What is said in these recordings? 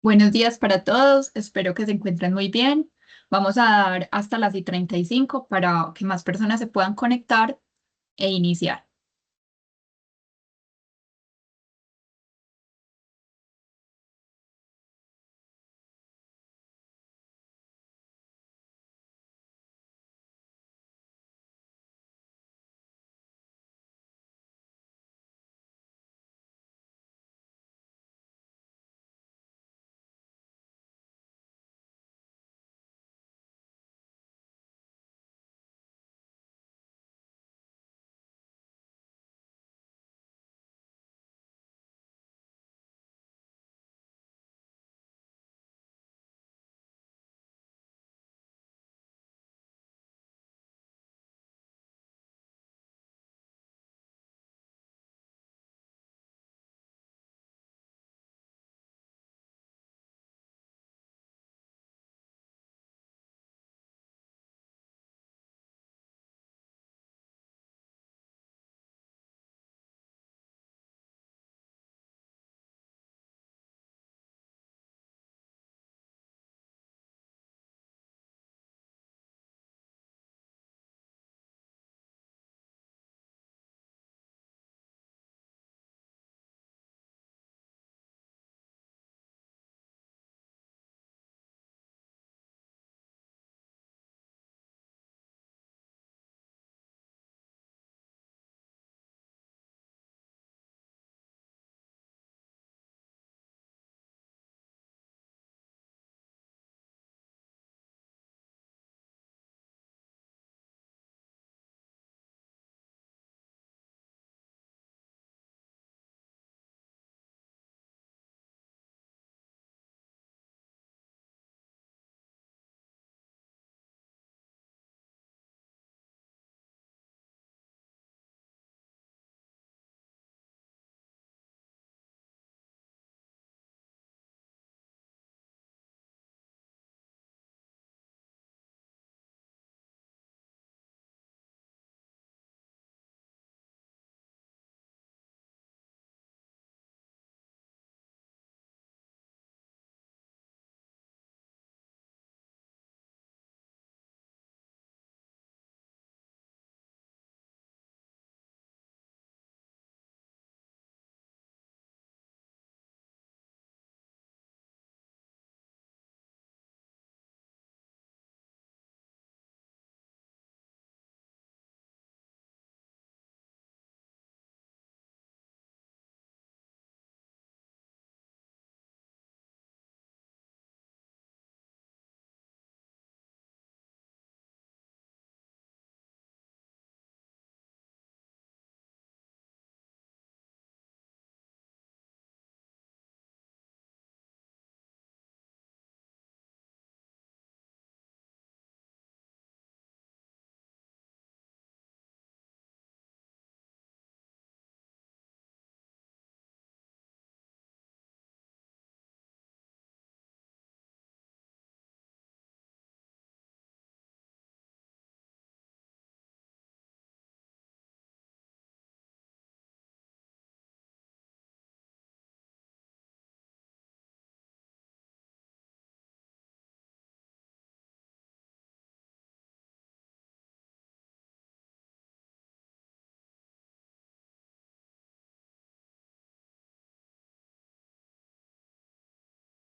Buenos días para todos, espero que se encuentren muy bien. Vamos a dar hasta las y 35 para que más personas se puedan conectar e iniciar.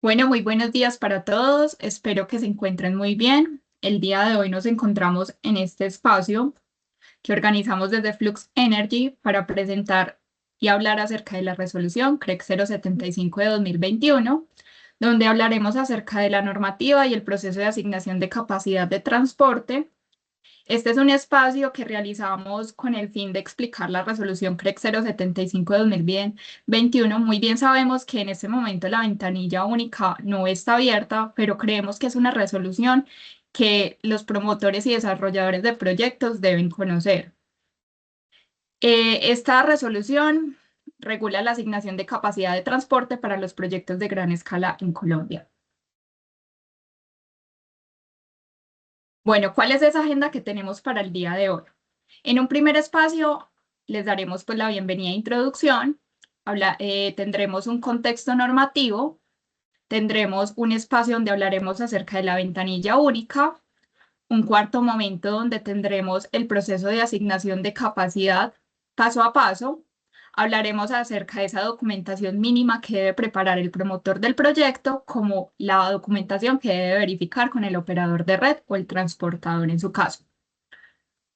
Bueno, muy buenos días para todos, espero que se encuentren muy bien. El día de hoy nos encontramos en este espacio que organizamos desde Flux Energy para presentar y hablar acerca de la resolución CREC 075 de 2021, donde hablaremos acerca de la normativa y el proceso de asignación de capacidad de transporte. Este es un espacio que realizamos con el fin de explicar la resolución CREC 075 de 2021. Muy bien sabemos que en este momento la ventanilla única no está abierta, pero creemos que es una resolución que los promotores y desarrolladores de proyectos deben conocer. Esta resolución regula la asignación de capacidad de transporte para los proyectos de gran escala en Colombia. Bueno, ¿cuál es esa agenda que tenemos para el día de hoy? En un primer espacio les daremos pues la bienvenida e introducción, tendremos un contexto normativo, tendremos un espacio donde hablaremos acerca de la ventanilla única, un cuarto momento donde tendremos el proceso de asignación de capacidad paso a paso. Hablaremos acerca de esa documentación mínima que debe preparar el promotor del proyecto, como la documentación que debe verificar con el operador de red o el transportador en su caso.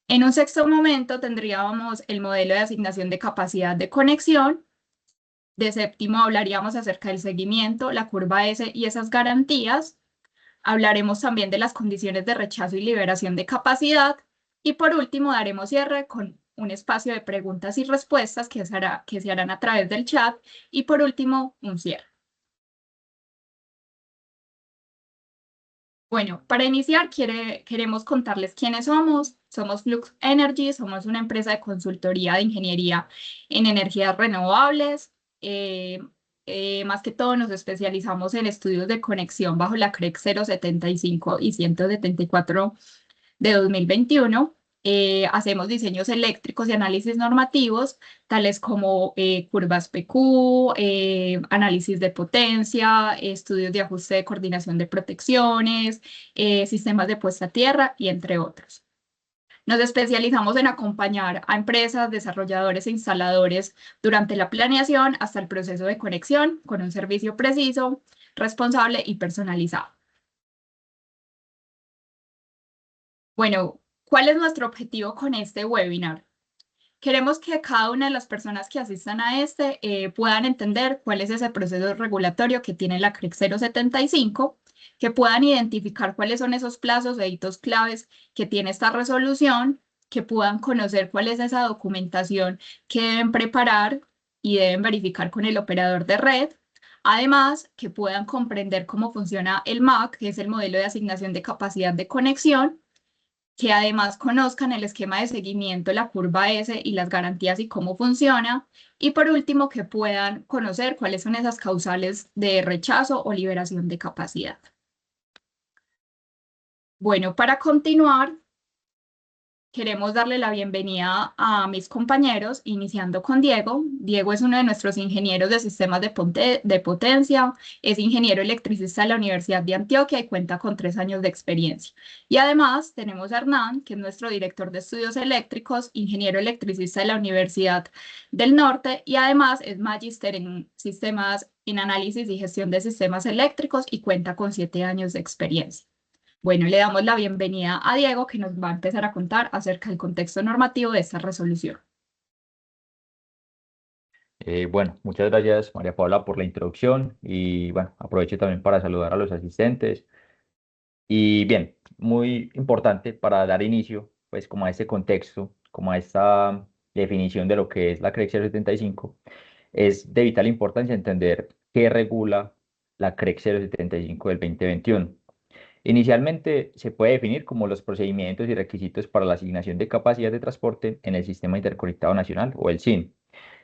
En un sexto momento tendríamos el modelo de asignación de capacidad de conexión. De séptimo hablaríamos acerca del seguimiento, la curva S y esas garantías. Hablaremos también de las condiciones de rechazo y liberación de capacidad. Y por último, daremos cierre con un espacio de preguntas y respuestas que se harán a través del chat. Y por último, un cierre. Bueno, para iniciar, queremos contarles quiénes somos. Somos Flux Energy, somos una empresa de consultoría de ingeniería en energías renovables. Eh, Más que todo nos especializamos en estudios de conexión bajo la CREC 075 y 174 de 2021. Hacemos diseños eléctricos y análisis normativos, tales como curvas PQ, análisis de potencia, estudios de ajuste de coordinación de protecciones, sistemas de puesta a tierra y entre otros. Nos especializamos en acompañar a empresas, desarrolladores e instaladores durante la planeación hasta el proceso de conexión con un servicio preciso, responsable y personalizado. Bueno, ¿cuál es nuestro objetivo con este webinar? Queremos que cada una de las personas que asistan a este puedan entender cuál es ese proceso regulatorio que tiene la CREC 075, que puedan identificar cuáles son esos plazos e hitos claves que tiene esta resolución, que puedan conocer cuál es esa documentación que deben preparar y deben verificar con el operador de red. Además, que puedan comprender cómo funciona el MAC, que es el modelo de asignación de capacidad de conexión, que además conozcan el esquema de seguimiento, la curva S y las garantías y cómo funciona. Y por último, que puedan conocer cuáles son esas causales de rechazo o liberación de capacidad. Bueno, para continuar, queremos darle la bienvenida a mis compañeros, iniciando con Diego. Diego es uno de nuestros ingenieros de sistemas de potencia, es ingeniero electricista de la Universidad de Antioquia y cuenta con 3 años de experiencia. Y además tenemos a Hernán, que es nuestro director de estudios eléctricos, ingeniero electricista de la Universidad del Norte y además es magíster en sistemas, en análisis y gestión de sistemas eléctricos y cuenta con 7 años de experiencia. Bueno, le damos la bienvenida a Diego, que nos va a empezar a contar acerca del contexto normativo de esta resolución. Bueno, muchas gracias María Paula por la introducción y bueno, aprovecho también para saludar a los asistentes. Y bien, muy importante para dar inicio pues como a este contexto, como a esta definición de lo que es la CREC 075, es de vital importancia entender qué regula la CREC 075 del 2021. Inicialmente se puede definir como los procedimientos y requisitos para la asignación de capacidad de transporte en el Sistema Interconectado Nacional o el SIN.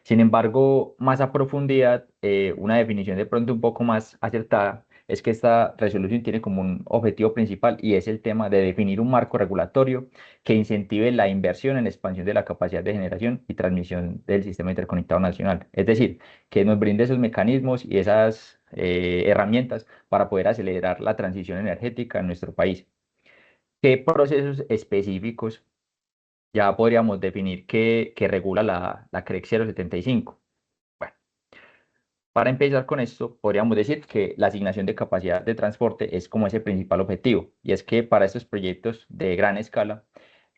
Sin embargo, más a profundidad, una definición de pronto un poco más acertada es que esta resolución tiene como un objetivo principal y es el tema de definir un marco regulatorio que incentive la inversión en la expansión de la capacidad de generación y transmisión del sistema interconectado nacional. Es decir, que nos brinde esos mecanismos y esas herramientas para poder acelerar la transición energética en nuestro país. ¿Qué procesos específicos ya podríamos definir que regula la CREC 075? Bueno, para empezar con esto, podríamos decir que la asignación de capacidad de transporte es como ese principal objetivo, y es que para estos proyectos de gran escala,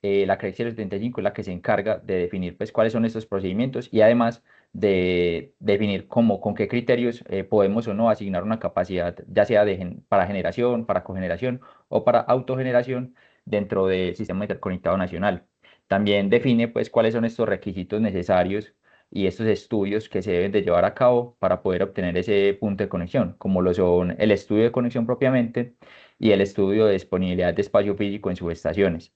la CREC 075 es la que se encarga de definir pues, cuáles son estos procedimientos y además de definir cómo, con qué criterios podemos o no asignar una capacidad, ya sea para generación, para cogeneración o para autogeneración dentro del sistema interconectado nacional. También define pues, cuáles son estos requisitos necesarios y estos estudios que se deben de llevar a cabo para poder obtener ese punto de conexión, como lo son el estudio de conexión propiamente y el estudio de disponibilidad de espacio físico en subestaciones.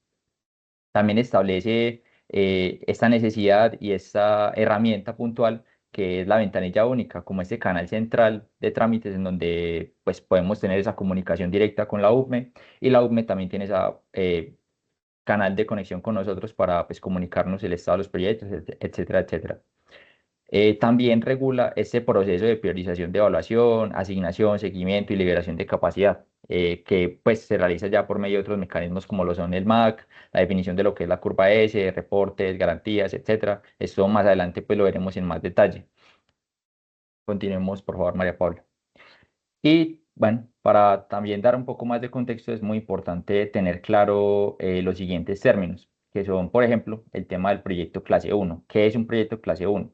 También establece esta necesidad y esta herramienta puntual que es la ventanilla única, como este canal central de trámites en donde pues, podemos tener esa comunicación directa con la UME y la UME también tiene esa canal de conexión con nosotros para pues, comunicarnos el estado de los proyectos, etcétera, etcétera. También regula este proceso de priorización de evaluación, asignación, seguimiento y liberación de capacidad, que pues se realiza ya por medio de otros mecanismos como lo son el MAC, la definición de lo que es la curva S, reportes, garantías, etcétera. Esto más adelante pues lo veremos en más detalle. Continuemos, por favor, María Paula. Y bueno, para también dar un poco más de contexto, es muy importante tener claro los siguientes términos, que son, por ejemplo, el tema del proyecto clase uno. ¿Qué es un proyecto clase uno?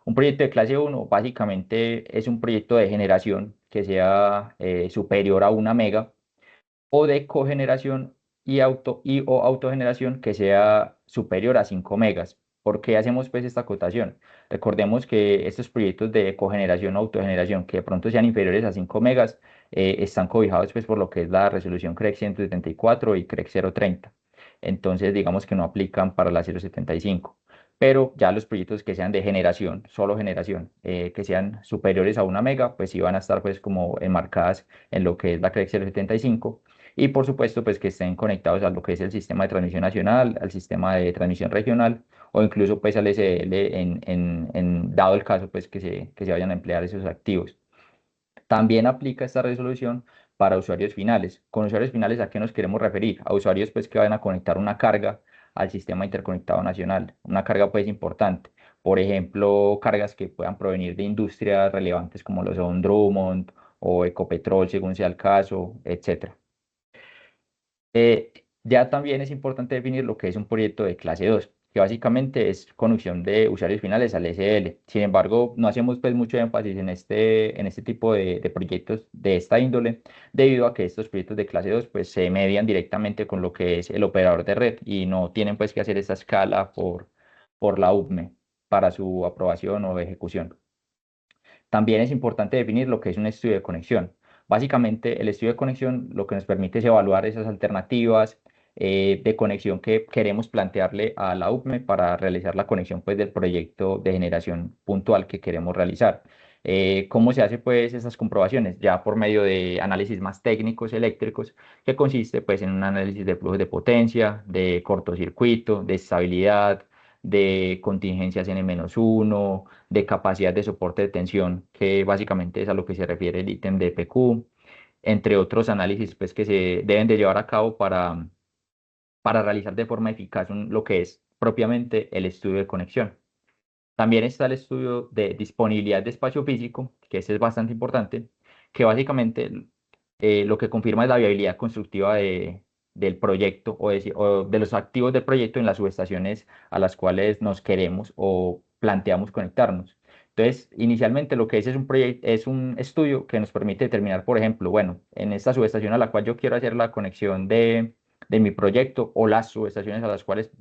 Un proyecto de clase uno básicamente es un proyecto de generación que sea superior a 1 mega o de cogeneración y o autogeneración que sea superior a 5 megas. ¿Por qué hacemos pues esta acotación? Recordemos que estos proyectos de cogeneración o autogeneración que de pronto sean inferiores a 5 megas están cobijados pues por lo que es la resolución CREC 174 y CREC 030. Entonces digamos que no aplican para la 075. Pero ya los proyectos que sean de generación, solo generación, que sean superiores a 1 mega, pues sí van a estar pues como enmarcadas en lo que es la CREC 075 y por supuesto pues que estén conectados a lo que es el sistema de transmisión nacional, al sistema de transmisión regional o incluso pues al SL dado el caso pues que se vayan a emplear esos activos. También aplica esta resolución para usuarios finales. Con usuarios finales, ¿a qué nos queremos referir? A usuarios pues que vayan a conectar una carga al sistema interconectado nacional, una carga pues importante. Por ejemplo, cargas que puedan provenir de industrias relevantes como lo son Drummond o Ecopetrol, según sea el caso, etcétera. Ya también es importante definir lo que es un proyecto de clase 2, que básicamente es conexión de usuarios finales al SL. Sin embargo, no hacemos pues mucho énfasis en este tipo de proyectos de esta índole, debido a que estos proyectos de clase 2 pues se median directamente con lo que es el operador de red y no tienen pues que hacer esta escala por la UPME para su aprobación o ejecución. También es importante definir lo que es un estudio de conexión. Básicamente, el estudio de conexión lo que nos permite es evaluar esas alternativas de conexión que queremos plantearle a la UPME para realizar la conexión pues, del proyecto de generación puntual que queremos realizar. ¿Cómo se hace pues esas comprobaciones? Ya por medio de análisis más técnicos eléctricos, que consiste pues en un análisis de flujos de potencia, de cortocircuito, de estabilidad, de contingencias N-1, de capacidad de soporte de tensión, que básicamente es a lo que se refiere el ítem de PQ, entre otros análisis pues, que se deben de llevar a cabo para realizar de forma eficaz lo que es propiamente el estudio de conexión. También está el estudio de disponibilidad de espacio físico, que ese es bastante importante, que básicamente lo que confirma es la viabilidad constructiva del proyecto o de los activos del proyecto en las subestaciones a las cuales nos queremos o planteamos conectarnos. Entonces, inicialmente lo que es un proyecto, es un estudio que nos permite determinar, por ejemplo, bueno, en esta subestación a la cual yo quiero hacer la conexión de mi proyecto o las subestaciones a las cuales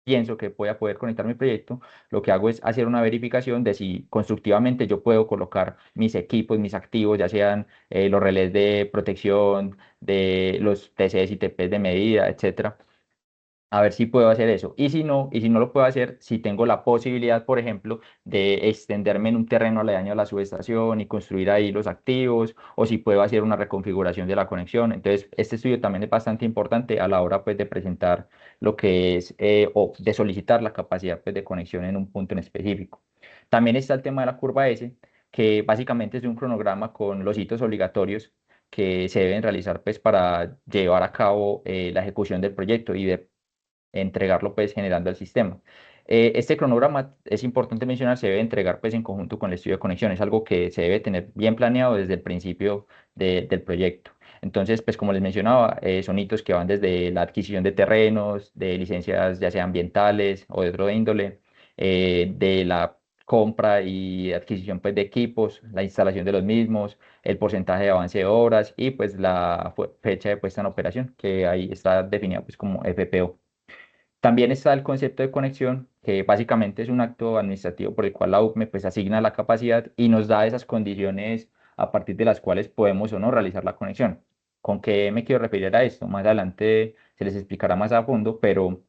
pienso que voy a poder conectar mi proyecto, lo que hago es hacer una verificación de si constructivamente yo puedo colocar mis equipos, mis activos, ya sean los relés de protección, de los TCs y TPs de medida, etcétera, a ver si puedo hacer eso. Y si no lo puedo hacer, si tengo la posibilidad, por ejemplo, de extenderme en un terreno aledaño a la subestación y construir ahí los activos, o si puedo hacer una reconfiguración de la conexión. Entonces, este estudio también es bastante importante a la hora, pues, de presentar lo que es, o de solicitar la capacidad, pues, de conexión en un punto en específico. También está el tema de la curva S, que básicamente es un cronograma con los hitos obligatorios que se deben realizar pues para llevar a cabo la ejecución del proyecto y de entregarlo pues generando el sistema. Este cronograma es importante mencionar, se debe entregar pues en conjunto con el estudio de conexión, es algo que se debe tener bien planeado desde el principio del proyecto. Entonces, pues como les mencionaba, son hitos que van desde la adquisición de terrenos, de licencias ya sea ambientales o de otro índole, de la compra y adquisición pues de equipos, la instalación de los mismos, el porcentaje de avance de obras y pues la fecha de puesta en operación, que ahí está definida pues como FPO. También está el concepto de conexión, que básicamente es un acto administrativo por el cual la UCME pues, asigna la capacidad y nos da esas condiciones a partir de las cuales podemos o no realizar la conexión. ¿Con qué me quiero referir a esto? Más adelante se les explicará más a fondo, pero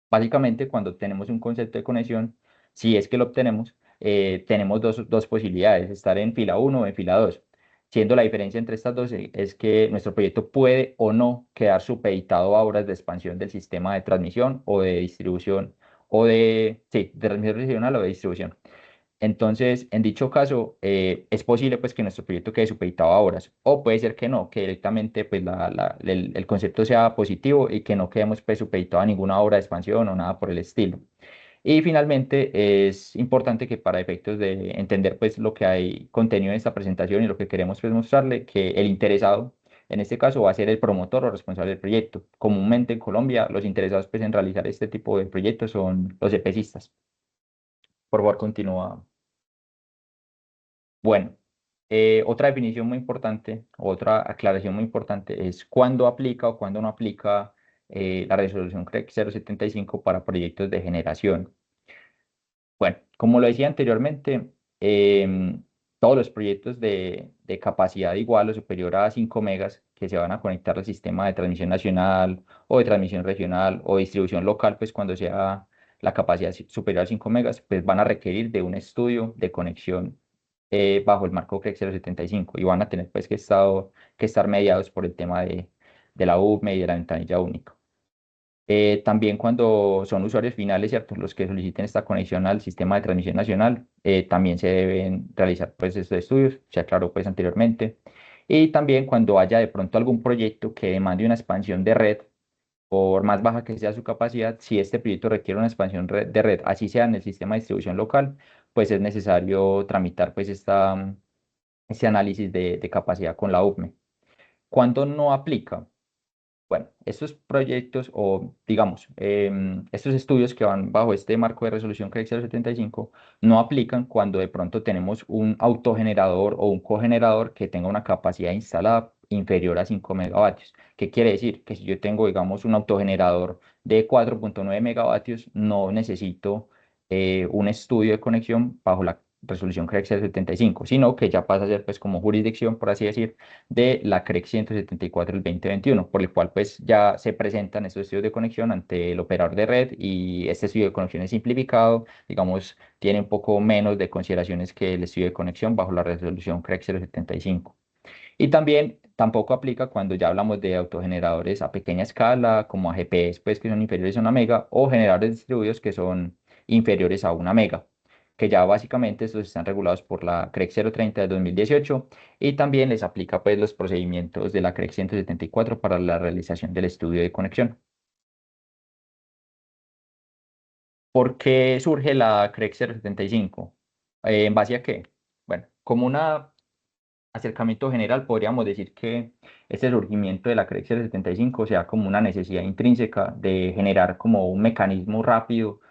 básicamente, cuando tenemos un concepto de conexión, si es que lo obtenemos, tenemos dos posibilidades, estar en fila uno o en fila 2, siendo la diferencia entre estas dos es que nuestro proyecto puede o no quedar supeditado a obras de expansión del sistema de transmisión o de distribución, sí, de transmisión regional o de distribución. Entonces, en dicho caso, es posible pues que nuestro proyecto quede supeditado a horas, o puede ser que no, que directamente pues el concepto sea positivo y que no quedemos pues supeditados a ninguna obra de expansión o nada por el estilo. Y finalmente, es importante que para efectos de entender pues lo que hay contenido en esta presentación y lo que queremos pues mostrarle, que el interesado, en este caso, va a ser el promotor o responsable del proyecto. Comúnmente en Colombia, los interesados pues en realizar este tipo de proyectos son los EPCistas. Por favor, continúa. Bueno, otra definición muy importante, otra aclaración muy importante es cuándo aplica o cuándo no aplica la resolución CREC 075 para proyectos de generación. Bueno, como lo decía anteriormente, todos los proyectos de capacidad igual o superior a 5 megas que se van a conectar al sistema de transmisión nacional o de transmisión regional o distribución local, pues cuando sea la capacidad superior a 5 megas, pues van a requerir de un estudio de conexión bajo el marco CREC 075 y van a tener pues que estar mediados por el tema de la UME y de la ventanilla única. También cuando son usuarios finales, ¿cierto? Los que soliciten esta conexión al sistema de transmisión nacional, también se deben realizar pues estos estudios, se aclaró pues anteriormente. Y también cuando haya de pronto algún proyecto que demande una expansión de red, por más baja que sea su capacidad, si este proyecto requiere una expansión de red, así sea en el sistema de distribución local, pues es necesario tramitar pues este análisis de capacidad con la UPME. ¿Cuándo no aplica? Bueno, estos proyectos o digamos, estos estudios que van bajo este marco de resolución CREC 075 no aplican cuando de pronto tenemos un autogenerador o un cogenerador que tenga una capacidad instalada inferior a 5 megavatios. ¿Qué quiere decir? Que si yo tengo, digamos, un autogenerador de 4,9 megavatios, no necesito un estudio de conexión bajo la resolución CREC 075, sino que ya pasa a ser pues como jurisdicción, por así decir, de la CREC 174 del 2021, por el cual pues ya se presentan estos estudios de conexión ante el operador de red y este estudio de conexión es simplificado, digamos, tiene un poco menos de consideraciones que el estudio de conexión bajo la resolución CREC 075. Y también tampoco aplica cuando ya hablamos de autogeneradores a pequeña escala, como AGPs, pues que son inferiores a una mega, o generadores distribuidos que son inferiores a una mega, que ya básicamente estos están regulados por la CREC 030 de 2018 y también les aplica pues los procedimientos de la CREC 174 para la realización del estudio de conexión. ¿Por qué surge la CREC 075? ¿En base a qué? Bueno, como una acercamiento general, podríamos decir que este surgimiento de la CREC 75 sea como una necesidad intrínseca de generar como un mecanismo rápido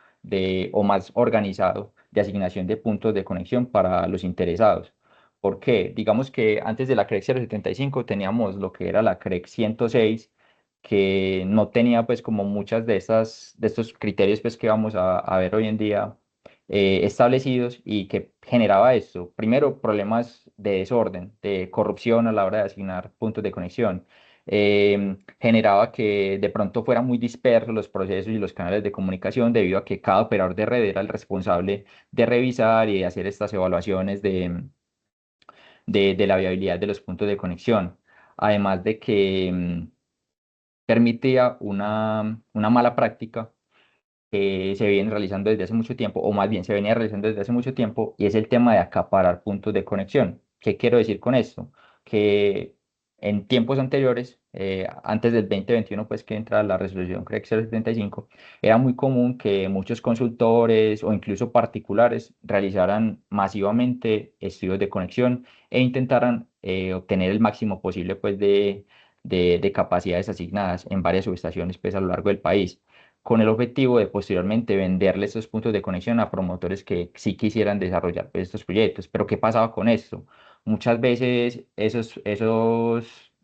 o más organizado de asignación de puntos de conexión para los interesados. ¿Por qué? Digamos que antes de la CREC 075 teníamos lo que era la CREC 106, que no tenía pues como muchas de estos criterios pues que vamos a ver hoy en día establecidos y que generaba esto. Primero, problemas de desorden, de corrupción a la hora de asignar puntos de conexión. Generaba que de pronto fueran muy dispersos los procesos y los canales de comunicación debido a que cada operador de red era el responsable de revisar y de hacer estas evaluaciones de la viabilidad de los puntos de conexión. Además de que permitía una mala práctica que se viene realizando desde hace mucho tiempo, o más bien se venía realizando desde hace mucho tiempo, y es el tema de acaparar puntos de conexión. ¿Qué quiero decir con esto? Que en tiempos anteriores, antes del 2021, pues que entra la resolución CREC 075, era muy común que muchos consultores o incluso particulares realizaran masivamente estudios de conexión e intentaran obtener el máximo posible pues de capacidades asignadas en varias subestaciones pues a lo largo del país con el objetivo de posteriormente venderle estos puntos de conexión a promotores que sí quisieran desarrollar pues, estos proyectos. Pero ¿qué pasaba con esto? Muchas veces esos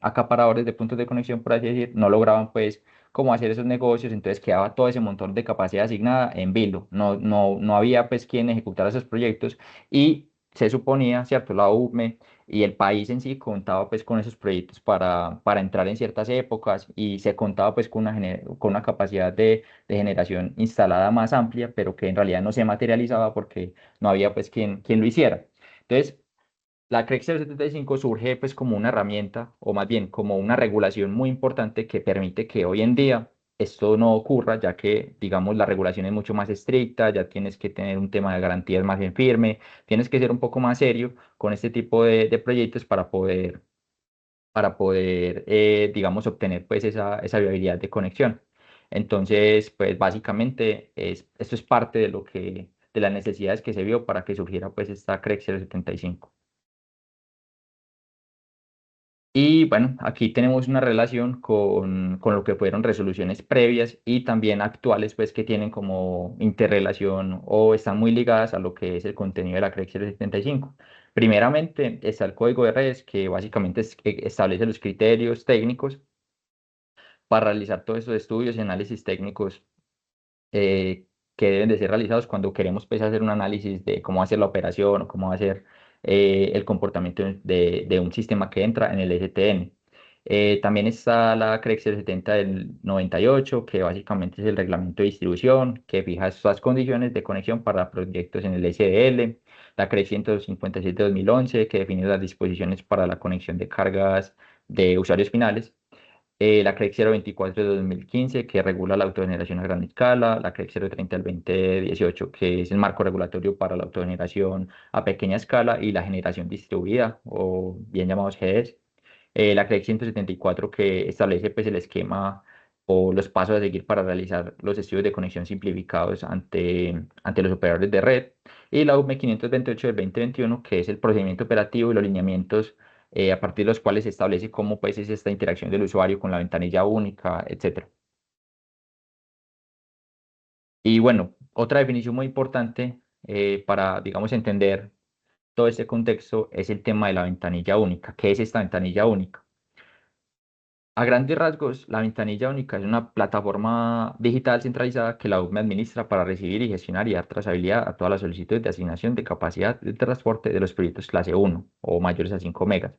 acaparadores de puntos de conexión, por así decir, no lograban pues cómo hacer esos negocios, entonces quedaba todo ese montón de capacidad asignada en vilo. No había pues quien ejecutara esos proyectos y se suponía, ¿cierto? La UME y el país en sí contaba pues con esos proyectos para entrar en ciertas épocas y se contaba pues con con una capacidad de generación instalada más amplia, pero que en realidad no se materializaba porque no había pues quien lo hiciera. Entonces, la CREC 075 surge pues como una herramienta o más bien como una regulación muy importante que permite que hoy en día esto no ocurra, ya que, digamos, la regulación es mucho más estricta, ya tienes que tener un tema de garantías más bien firme, tienes que ser un poco más serio con este tipo de proyectos para poder, digamos, obtener pues esa viabilidad de conexión. Entonces, pues básicamente esto es parte de las necesidades que se vio para que surgiera pues esta CREC 075. Y bueno, aquí tenemos una relación con lo que fueron resoluciones previas y también actuales, pues que tienen como interrelación o están muy ligadas a lo que es el contenido de la CREC 075. Primeramente está el código de redes que básicamente establece los criterios técnicos para realizar todos estos estudios y análisis técnicos eh, que deben de ser realizados cuando queremos pues, hacer un análisis de cómo hacer la operación o cómo hacer el comportamiento de un sistema que entra en el STN. También está la CREC 70 del 98, que básicamente es el reglamento de distribución, que fija estas condiciones de conexión para proyectos en el SDL. La CREC 157 de 2011, que define las disposiciones para la conexión de cargas de usuarios finales. La CREC 024 de 2015, que regula la autogeneración a gran escala, la CREC 030 del 2018, que es el marco regulatorio para la autogeneración a pequeña escala y la generación distribuida, o bien llamados GES. La CREC 174, que establece pues, el esquema o los pasos a seguir para realizar los estudios de conexión simplificados ante los operadores de red. Y la UME 528 del 2021, que es el procedimiento operativo y los lineamientos a partir de los cuales se establece cómo pues, es esta interacción del usuario con la ventanilla única, etcétera. Y bueno, otra definición muy importante para, digamos, entender todo este contexto es el tema de la ventanilla única. ¿Qué es esta ventanilla única? A grandes rasgos, la ventanilla única es una plataforma digital centralizada que la UME administra para recibir y gestionar y dar trazabilidad a todas las solicitudes de asignación de capacidad de transporte de los proyectos clase 1 o mayores a 5 megas.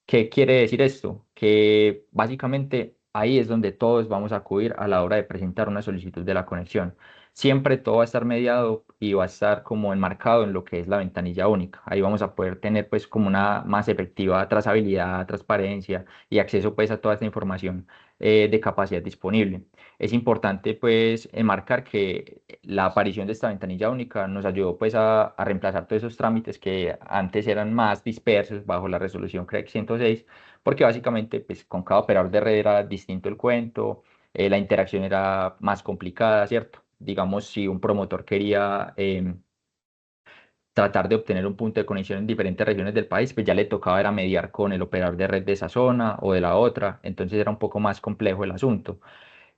¿Qué quiere decir esto? Que básicamente ahí es donde todos vamos a acudir a la hora de presentar una solicitud de la conexión. Siempre todo va a estar mediado y va a estar como enmarcado en lo que es la ventanilla única. Ahí vamos a poder tener pues como una más efectiva trazabilidad, transparencia y acceso pues a toda esta información de capacidad disponible. Es importante pues enmarcar que la aparición de esta ventanilla única nos ayudó pues a reemplazar todos esos trámites que antes eran más dispersos bajo la resolución CREC 106, porque básicamente pues con cada operador de red era distinto el cuento, la interacción era más complicada, ¿cierto? Digamos, si un promotor quería tratar de obtener un punto de conexión en diferentes regiones del país, pues ya le tocaba era mediar con el operador de red de esa zona o de la otra, entonces era un poco más complejo el asunto.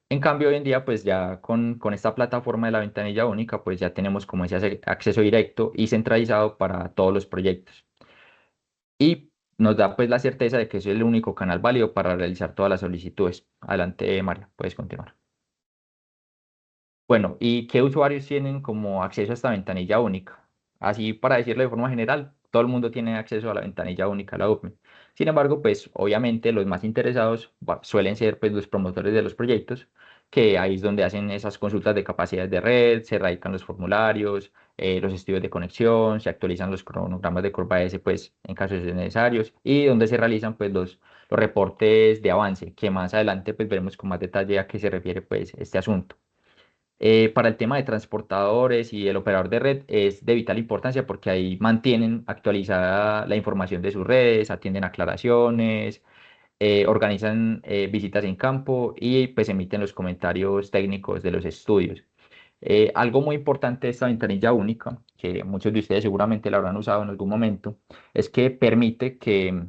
En cambio, hoy en día, pues ya con esta plataforma de la ventanilla única, pues ya tenemos como ese acceso directo y centralizado para todos los proyectos. Y nos da pues la certeza de que ese es el único canal válido para realizar todas las solicitudes. Adelante, María, puedes continuar. Bueno, ¿y qué usuarios tienen como acceso a esta ventanilla única? Así, para decirlo de forma general, todo el mundo tiene acceso a la ventanilla única, la UPME. Sin embargo, pues obviamente los más interesados suelen ser pues los promotores de los proyectos, que ahí es donde hacen esas consultas de capacidades de red, se radican los formularios, los estudios de conexión, se actualizan los cronogramas de curva S, pues en casos necesarios, y donde se realizan pues los reportes de avance, que más adelante pues veremos con más detalle a qué se refiere pues este asunto. Para el tema de transportadores y el operador de red es de vital importancia porque ahí mantienen actualizada la información de sus redes, atienden aclaraciones, organizan visitas en campo y pues emiten los comentarios técnicos de los estudios. Algo muy importante de esta ventanilla única, que muchos de ustedes seguramente la habrán usado en algún momento, es que permite que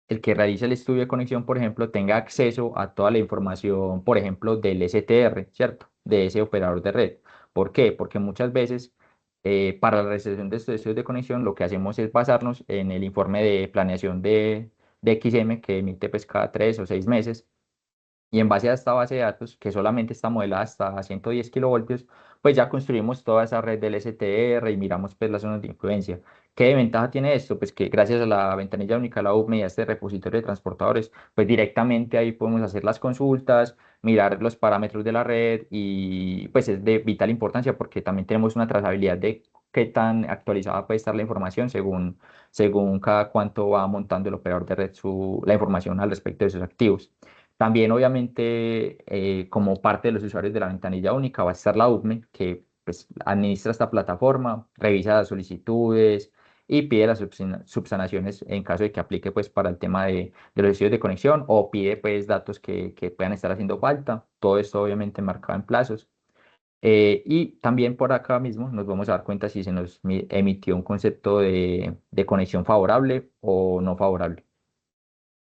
el que realice el estudio de conexión, por ejemplo, tenga acceso a toda la información, por ejemplo, del STR, ¿cierto? De ese operador de red. ¿Por qué? Porque muchas veces para la realización de estos estudios de conexión lo que hacemos es basarnos en el informe de planeación de XM que emite pues cada 3 o 6 meses y en base a esta base de datos, que solamente está modelada hasta 110 kilovoltios, pues ya construimos toda esa red del STR y miramos pues las zonas de influencia. ¿Qué ventaja tiene esto? Pues que gracias a la ventanilla única, la UME y a este repositorio de transportadores, pues directamente ahí podemos hacer las consultas, mirar los parámetros de la red y pues es de vital importancia porque también tenemos una trazabilidad de qué tan actualizada puede estar la información según cada cuánto va montando el operador de red la información al respecto de sus activos. También, obviamente, como parte de los usuarios de la ventanilla única va a estar la UCME, que pues, administra esta plataforma, revisa las solicitudes y pide las subsanaciones en caso de que aplique pues, para el tema de los estudios de conexión o pide pues, datos que puedan estar haciendo falta. Todo esto, obviamente, marcado en plazos. Y también por acá mismo nos vamos a dar cuenta si se nos emitió un concepto de conexión favorable o no favorable.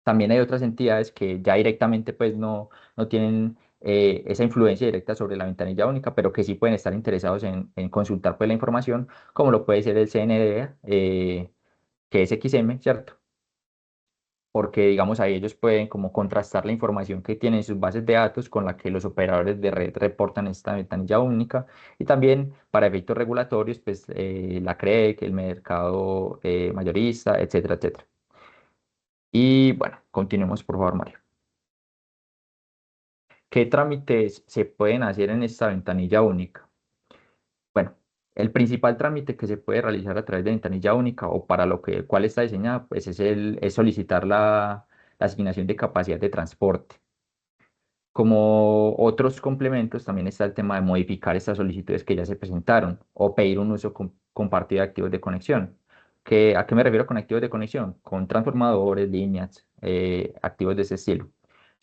También hay otras entidades que ya directamente pues no tienen esa influencia directa sobre la ventanilla única, pero que sí pueden estar interesados en consultar pues la información, como lo puede ser el CND, que es XM, ¿cierto? Porque digamos ahí ellos pueden como contrastar la información que tienen en sus bases de datos con la que los operadores de red reportan esta ventanilla única y también para efectos regulatorios pues la CREC, el mercado mayorista, etcétera, etcétera. Y bueno, continuemos por favor, Mario. ¿Qué trámites se pueden hacer en esta ventanilla única? Bueno, el principal trámite que se puede realizar a través de ventanilla única o para lo que cual está diseñada, pues es solicitar la asignación de capacidad de transporte. Como otros complementos, también está el tema de modificar estas solicitudes que ya se presentaron o pedir un uso compartido de activos de conexión. ¿A qué me refiero con activos de conexión? Con transformadores, líneas, activos de ese estilo.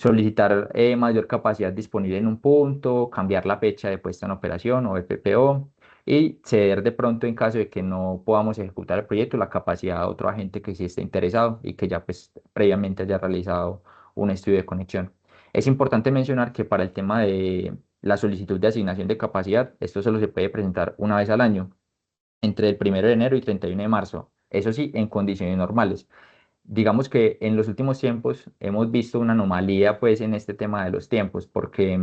Solicitar mayor capacidad disponible en un punto, cambiar la fecha de puesta en operación o PPO y ceder de pronto en caso de que no podamos ejecutar el proyecto la capacidad a otro agente que sí esté interesado y que ya pues previamente haya realizado un estudio de conexión. Es importante mencionar que para el tema de la solicitud de asignación de capacidad, esto solo se puede presentar una vez al año, entre el 1 de enero y 31 de marzo. Eso sí, en condiciones normales. Digamos que en los últimos tiempos hemos visto una anomalía pues en este tema de los tiempos, porque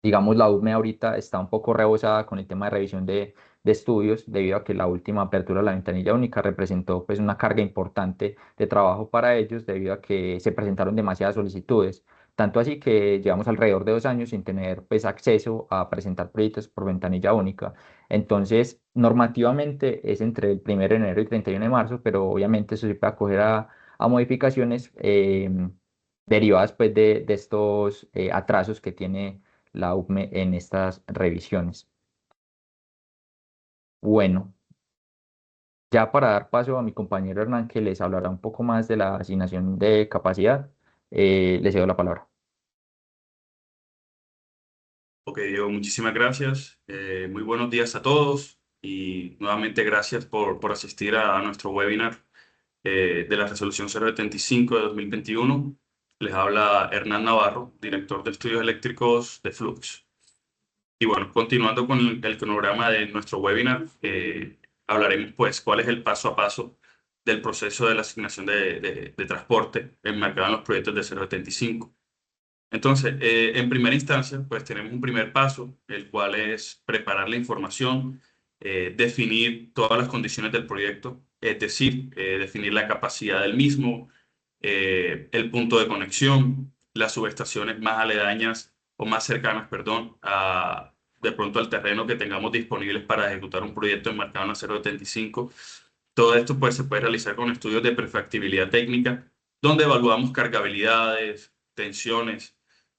digamos, la UME ahorita está un poco rebosada con el tema de revisión de estudios, debido a que la última apertura de la ventanilla única representó pues una carga importante de trabajo para ellos, debido a que se presentaron demasiadas solicitudes. Tanto así que llevamos alrededor de 2 años sin tener pues acceso a presentar proyectos por ventanilla única. Entonces, normativamente es entre el 1 de enero y 31 de marzo, pero obviamente eso se puede acoger a modificaciones derivadas pues de estos atrasos que tiene la UCME en estas revisiones. Bueno, ya para dar paso a mi compañero Hernán, que les hablará un poco más de la asignación de capacidad, le cedo la palabra. Ok, Diego, muchísimas gracias. Muy buenos días a todos y nuevamente gracias por asistir a nuestro webinar de la resolución 075 de 2021. Les habla Hernán Navarro, director de estudios eléctricos de Flux. Y bueno, continuando con el cronograma de nuestro webinar, hablaremos pues cuál es el paso a paso del proceso de la asignación de transporte enmarcado en los proyectos de 075. Entonces, en primera instancia, pues tenemos un primer paso, el cual es preparar la información, definir todas las condiciones del proyecto, es decir, definir la capacidad del mismo, el punto de conexión, las subestaciones más aledañas o más cercanas, perdón, de pronto al terreno que tengamos disponibles para ejecutar un proyecto enmarcado en la 075. Todo esto pues, se puede realizar con estudios de prefactibilidad técnica, donde evaluamos cargabilidades, tensiones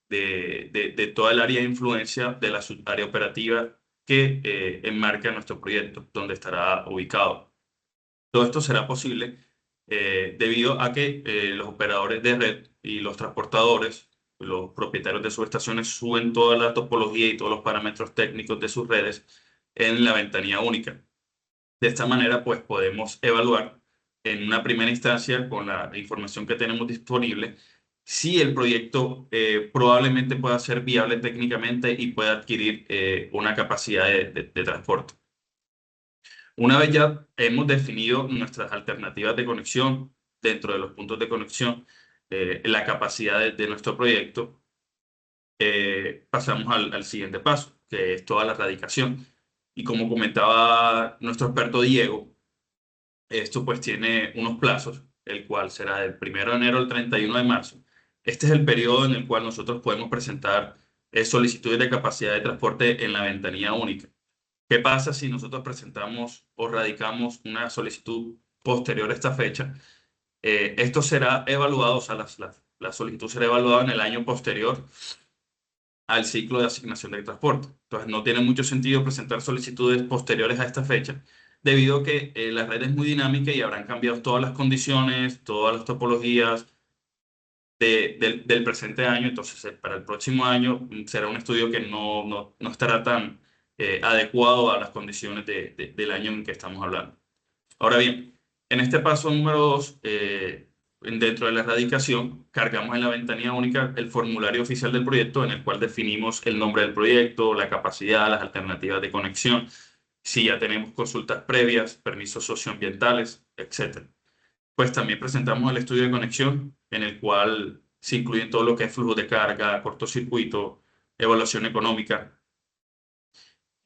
de toda el área de influencia de la subárea operativa que enmarca nuestro proyecto, donde estará ubicado. Todo esto será posible debido a que los operadores de red y los transportadores, los propietarios de subestaciones, suben toda la topología y todos los parámetros técnicos de sus redes en la ventanilla única. De esta manera, pues podemos evaluar en una primera instancia, con la información que tenemos disponible, si el proyecto probablemente pueda ser viable técnicamente y pueda adquirir una capacidad de transporte. Una vez ya hemos definido nuestras alternativas de conexión dentro de los puntos de conexión, la capacidad de nuestro proyecto, pasamos al siguiente paso, que es toda la radicación. Y como comentaba nuestro experto Diego, esto pues tiene unos plazos, el cual será del 1 de enero al 31 de marzo. Este es el periodo en el cual nosotros podemos presentar solicitudes de capacidad de transporte en la ventanilla única. ¿Qué pasa si nosotros presentamos o radicamos una solicitud posterior a esta fecha? Esto será evaluado, o sea, La solicitud será evaluada en el año posterior al ciclo de asignación de transporte. Entonces, no tiene mucho sentido presentar solicitudes posteriores a esta fecha, debido a que la red es muy dinámica y habrán cambiado todas las condiciones, todas las topologías del presente año. Entonces, para el próximo año será un estudio que no estará tan adecuado a las condiciones del año en que estamos hablando. Ahora bien, en este paso número 2, dentro de la erradicación, cargamos en la ventanilla única el formulario oficial del proyecto, en el cual definimos el nombre del proyecto, la capacidad, las alternativas de conexión, si ya tenemos consultas previas, permisos socioambientales, etc. Pues también presentamos el estudio de conexión, en el cual se incluyen todo lo que es flujo de carga, cortocircuito, evaluación económica,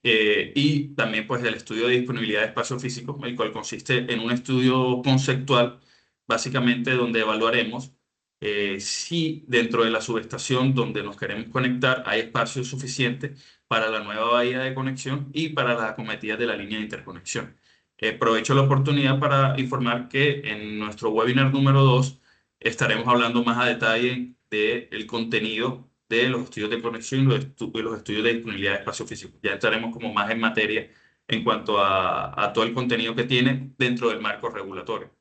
y también pues el estudio de disponibilidad de espacio físico, el cual consiste en un estudio conceptual, básicamente donde evaluaremos si dentro de la subestación donde nos queremos conectar hay espacio suficiente para la nueva bahía de conexión y para las acometidas de la línea de interconexión. Aprovecho la oportunidad para informar que en nuestro webinar número 2 estaremos hablando más a detalle del contenido de los estudios de conexión y los estudios de disponibilidad de espacio físico. Ya estaremos como más en materia en cuanto a todo el contenido que tiene dentro del marco regulatorio.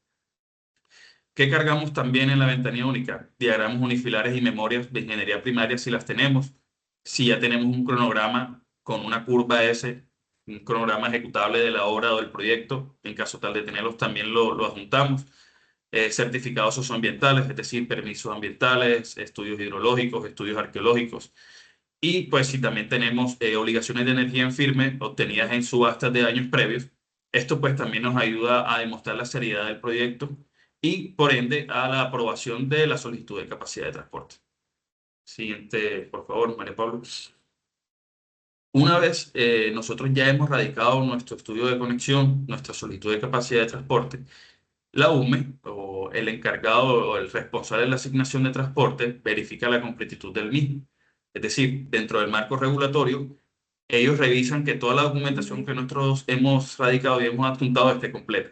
¿Qué cargamos también en la ventanilla única? Diagramas unifilares y memorias de ingeniería primaria si las tenemos. Si ya tenemos un cronograma con una curva S, un cronograma ejecutable de la obra o del proyecto, en caso tal de tenerlos también lo adjuntamos. Certificados socioambientales, es decir, permisos ambientales, estudios hidrológicos, estudios arqueológicos. Y pues si también tenemos obligaciones de energía en firme obtenidas en subastas de años previos, esto pues también nos ayuda a demostrar la seriedad del proyecto y por ende a la aprobación de la solicitud de capacidad de transporte. Siguiente, por favor, María Pablo. Una vez nosotros ya hemos radicado nuestro estudio de conexión, nuestra solicitud de capacidad de transporte, la UME, o el encargado o el responsable de la asignación de transporte, verifica la completitud del mismo. Es decir, dentro del marco regulatorio, ellos revisan que toda la documentación que nosotros hemos radicado y hemos adjuntado esté completa.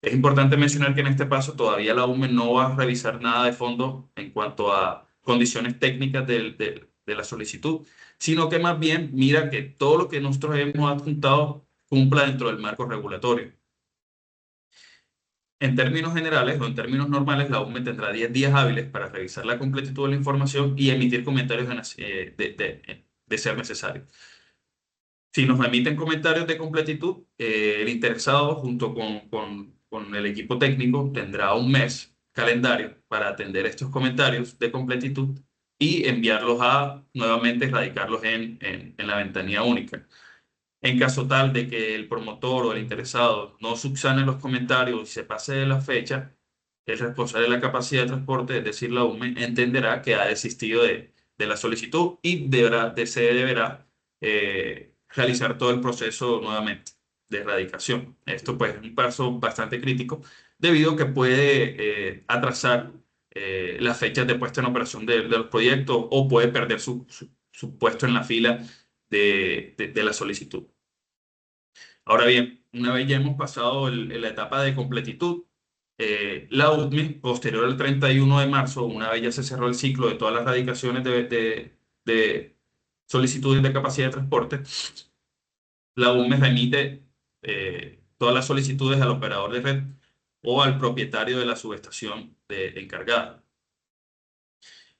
Es importante mencionar que en este paso todavía la UME no va a revisar nada de fondo en cuanto a condiciones técnicas de la solicitud, sino que más bien mira que todo lo que nosotros hemos adjuntado cumpla dentro del marco regulatorio. En términos generales o en términos normales, la UME tendrá 10 días hábiles para revisar la completitud de la información y emitir comentarios de ser necesario. Si nos emiten comentarios de completitud, el interesado junto con el equipo técnico tendrá un mes calendario para atender estos comentarios de completitud y enviarlos nuevamente radicarlos en la ventanilla única. En caso tal de que el promotor o el interesado no subsane los comentarios y se pase de la fecha, el responsable de la capacidad de transporte, es decir, la UME, entenderá que ha desistido de la solicitud y se deberá realizar todo el proceso nuevamente de erradicación. Esto pues es un paso bastante crítico debido a que puede atrasar las fechas de puesta en operación de los proyectos o puede perder su puesto en la fila de la solicitud. Ahora bien, una vez ya hemos pasado la etapa de completitud, la UTME, posterior al 31 de marzo, una vez ya se cerró el ciclo de todas las radicaciones de solicitudes de capacidad de transporte, la UTME remite todas las solicitudes al operador de red o al propietario de la subestación encargada.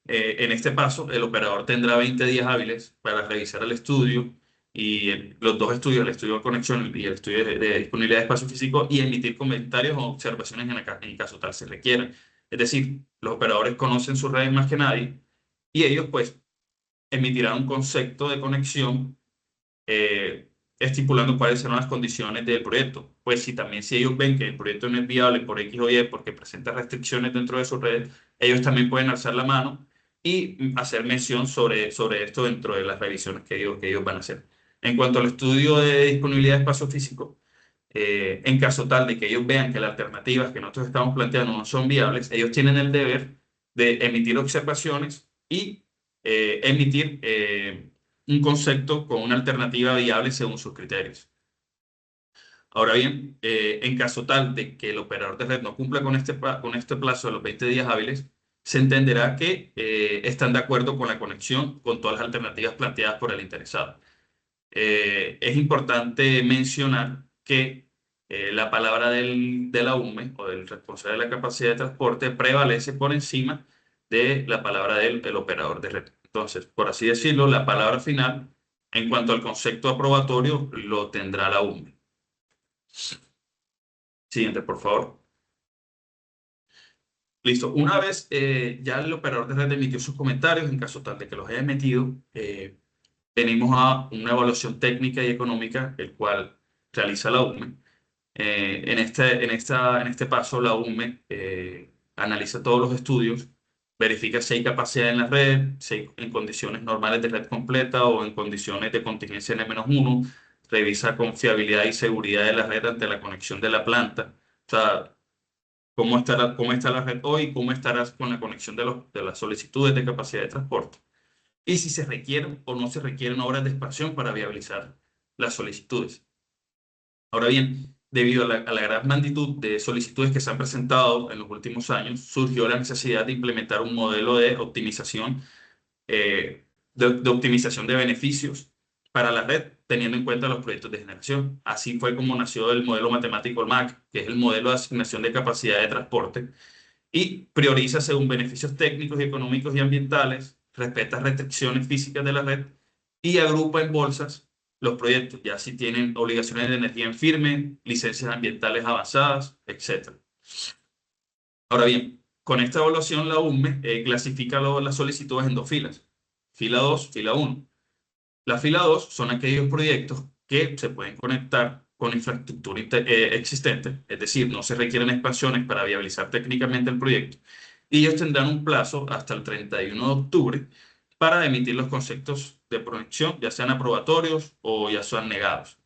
En este paso, el operador tendrá 20 días hábiles para revisar el estudio y los dos estudios, el estudio de conexión y el estudio de disponibilidad de espacio físico, y emitir comentarios o observaciones en caso tal se requiera. Es decir, los operadores conocen sus redes más que nadie y ellos pues emitirán un concepto de conexión estipulando cuáles serán las condiciones del proyecto. Pues si ellos ven que el proyecto no es viable por X o Y porque presenta restricciones dentro de sus redes, ellos también pueden alzar la mano y hacer mención sobre esto dentro de las revisiones que ellos van a hacer. En cuanto al estudio de disponibilidad de espacio físico, en caso tal de que ellos vean que las alternativas que nosotros estamos planteando no son viables, ellos tienen el deber de emitir observaciones y emitir un concepto con una alternativa viable según sus criterios. Ahora bien, en caso tal de que el operador de red no cumpla con este plazo de los 20 días hábiles, se entenderá que están de acuerdo con la conexión con todas las alternativas planteadas por el interesado. Es importante mencionar que la palabra de la UME o del responsable de la capacidad de transporte prevalece por encima de la palabra del operador de red. Entonces, por así decirlo, la palabra final en cuanto al concepto aprobatorio lo tendrá la UME. Siguiente, por favor. Listo. Una vez ya el operador de red emitió sus comentarios, en caso tal de que los haya emitido, venimos a una evaluación técnica y económica, el cual realiza la UME. En este paso, la UME analiza todos los estudios, verifica si hay capacidad en la red, si hay en condiciones normales de red completa o en condiciones de contingencia N-1, revisa confiabilidad y seguridad de la red ante la conexión de la planta. O sea, cómo está la red hoy, cómo estarás con la conexión de las solicitudes de capacidad de transporte. Y si se requieren o no se requieren obras de expansión para viabilizar las solicitudes. Ahora bien, debido a la gran magnitud de solicitudes que se han presentado en los últimos años, surgió la necesidad de implementar un modelo de optimización, de optimización de beneficios para la red, teniendo en cuenta los proyectos de generación. Así fue como nació el modelo matemático MAC, que es el modelo de asignación de capacidad de transporte, y prioriza según beneficios técnicos y económicos y ambientales, respeta restricciones físicas de la red y agrupa en bolsas los proyectos, ya si tienen obligaciones de energía en firme, licencias ambientales avanzadas, etc. Ahora bien, con esta evaluación la UME clasifica las solicitudes en dos filas, fila 2, fila 1. La fila 2 son aquellos proyectos que se pueden conectar con infraestructura existente, es decir, no se requieren expansiones para viabilizar técnicamente el proyecto, y ellos tendrán un plazo hasta el 31 de octubre para emitir los conceptos de conexión, ya sean aprobatorios o ya sean negados.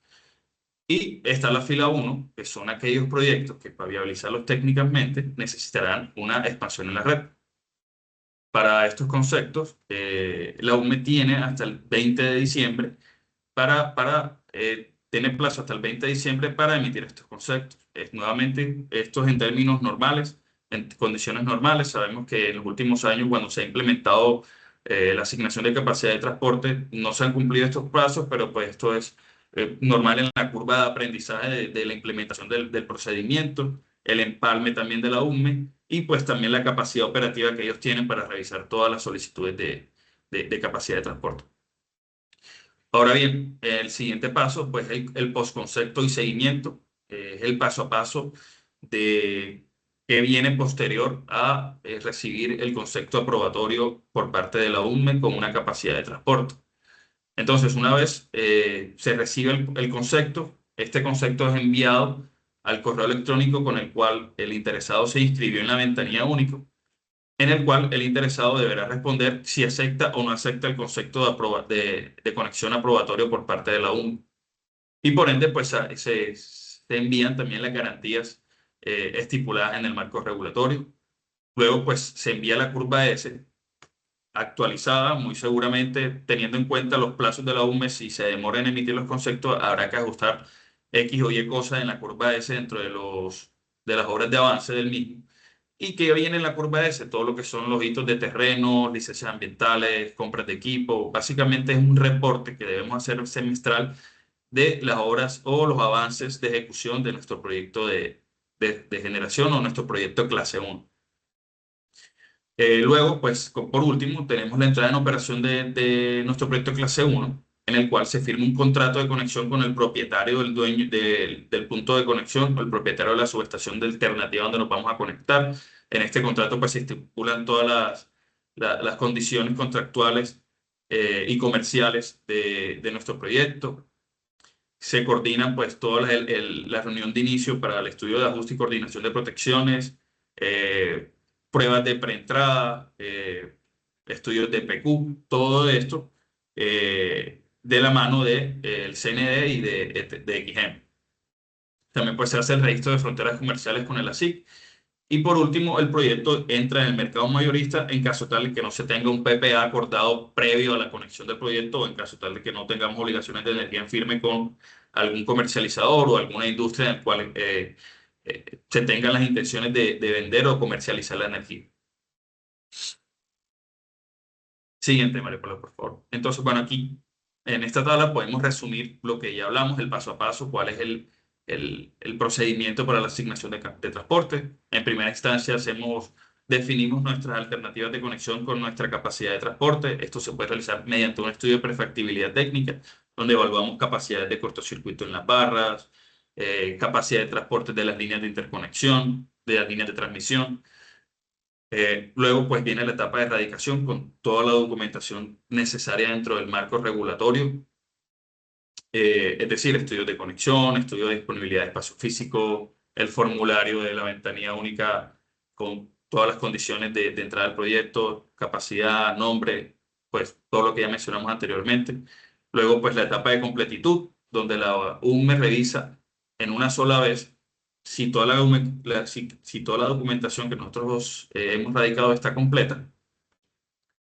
Y está la fila 1, que son aquellos proyectos que para viabilizarlos técnicamente necesitarán una expansión en la red. Para estos conceptos, la UME tiene hasta el 20 de diciembre tiene plazo hasta el 20 de diciembre para emitir estos conceptos. Nuevamente, esto es en términos normales, en condiciones normales. Sabemos que en los últimos años, cuando se ha implementado la asignación de capacidad de transporte, no se han cumplido estos plazos, pero pues esto es normal en la curva de aprendizaje de la implementación del procedimiento, el empalme también de la UME y pues también la capacidad operativa que ellos tienen para revisar todas las solicitudes de capacidad de transporte. Ahora bien, el siguiente paso, pues el postconcepto y seguimiento, es el paso a paso de que viene posterior a recibir el concepto aprobatorio por parte de la UME con una capacidad de transporte. Entonces, una vez se recibe el concepto, este concepto es enviado al correo electrónico con el cual el interesado se inscribió en la ventanilla único, en el cual el interesado deberá responder si acepta o no acepta el concepto de conexión aprobatorio por parte de la UME. Y por ende, pues se envían también las garantías estipuladas en el marco regulatorio. Luego, pues se envía la curva S actualizada, muy seguramente teniendo en cuenta los plazos de la UME. Si se demora en emitir los conceptos, habrá que ajustar X o Y cosas en la curva S dentro de las obras de avance del mismo. Y que viene en la curva S, todo lo que son los hitos de terreno, licencias ambientales, compras de equipo. Básicamente es un reporte que debemos hacer semestral de las obras o los avances de ejecución de nuestro proyecto de generación o nuestro proyecto clase 1. Luego, pues, por último, tenemos la entrada en operación de nuestro proyecto clase 1, en el cual se firma un contrato de conexión con el propietario del dueño del punto de conexión o el propietario de la subestación de alternativa donde nos vamos a conectar. En este contrato, pues, se estipulan todas las condiciones contractuales y comerciales de nuestro proyecto. Se coordinan, pues, toda la reunión de inicio para el estudio de ajuste y coordinación de protecciones, pruebas de preentrada, estudios de PQ, todo esto de la mano del CND y de XGEM. También pues, se hace el registro de fronteras comerciales con el ASIC. Y por último, el proyecto entra en el mercado mayorista en caso tal de que no se tenga un PPA acordado previo a la conexión del proyecto o en caso tal de que no tengamos obligaciones de energía en firme con algún comercializador o alguna industria en la cual se tengan las intenciones de vender o comercializar la energía. Siguiente, María Paula, por favor. Entonces, bueno, aquí en esta tabla podemos resumir lo que ya hablamos, el paso a paso, cuál es el procedimiento para la asignación de transporte. En primera instancia, definimos nuestras alternativas de conexión con nuestra capacidad de transporte. Esto se puede realizar mediante un estudio de prefactibilidad técnica, donde evaluamos capacidades de cortocircuito en las barras, capacidad de transporte de las líneas de interconexión, de las líneas de transmisión. Luego, pues viene la etapa de erradicación con toda la documentación necesaria dentro del marco regulatorio, es decir, estudios de conexión, estudios de disponibilidad de espacio físico, el formulario de la ventanilla única con todas las condiciones de entrada al proyecto, capacidad, nombre, pues todo lo que ya mencionamos anteriormente. Luego, pues la etapa de completitud, donde la UME revisa en una sola vez si toda si toda la documentación que nosotros hemos radicado está completa.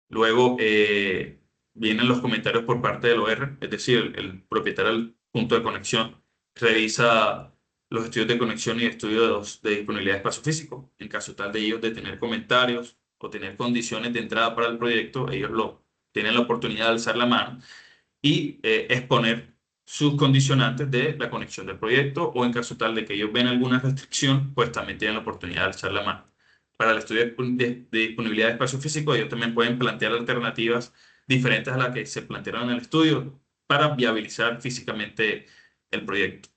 Luego vienen los comentarios por parte del OR, es decir, el propietario del punto de conexión revisa los estudios de conexión y estudios de disponibilidad de espacio físico. En caso tal de ellos de tener comentarios o tener condiciones de entrada para el proyecto, tienen la oportunidad de alzar la mano y exponer sus condicionantes de la conexión del proyecto, o en caso tal de que ellos ven alguna restricción, pues también tienen la oportunidad de alzar la mano. Para el estudio de disponibilidad de espacio físico, ellos también pueden plantear alternativas diferentes a las que se plantearon en el estudio para viabilizar físicamente el proyecto.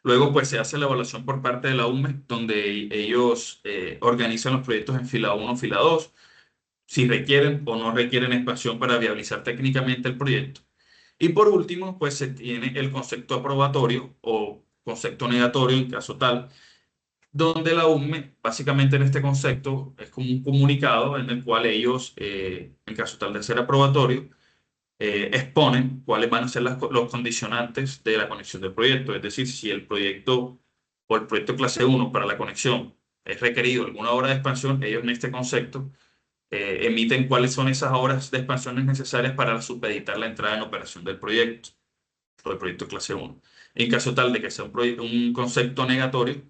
Luego, pues se hace la evaluación por parte de la UME, donde ellos organizan los proyectos en fila 1, fila 2, si requieren o no requieren expansión para viabilizar técnicamente el proyecto. Y por último, pues se tiene el concepto aprobatorio o concepto negatorio en caso tal, donde la UME, básicamente en este concepto, es como un comunicado en el cual ellos, en caso tal de ser aprobatorio, exponen cuáles van a ser los condicionantes de la conexión del proyecto. Es decir, si el proyecto o el proyecto clase 1 para la conexión es requerido alguna hora de expansión, ellos en este concepto emiten cuáles son esas horas de expansiones necesarias para supeditar la entrada en operación del proyecto o del proyecto clase 1. En caso tal de que sea un concepto negatorio,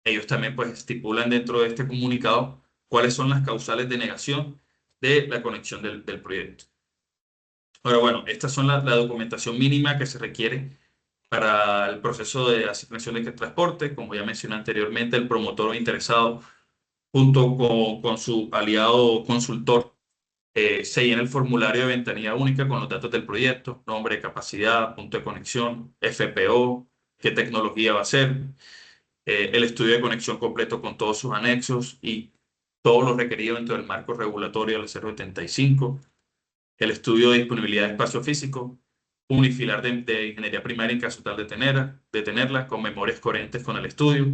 ellos también pues estipulan dentro de este comunicado cuáles son las causales de negación de la conexión del proyecto. Ahora, bueno, estas son la documentación mínima que se requiere para el proceso de asignación de transporte. Como ya mencioné anteriormente, el promotor o interesado, junto con su aliado consultor, se llena el formulario de ventanilla única con los datos del proyecto: nombre, capacidad, punto de conexión, FPO, qué tecnología va a ser, el estudio de conexión completo con todos sus anexos y todo lo requerido dentro del marco regulatorio del 075, el estudio de disponibilidad de espacio físico, unifilar de ingeniería primaria en caso tal de tenerla, con memorias coherentes con el estudio,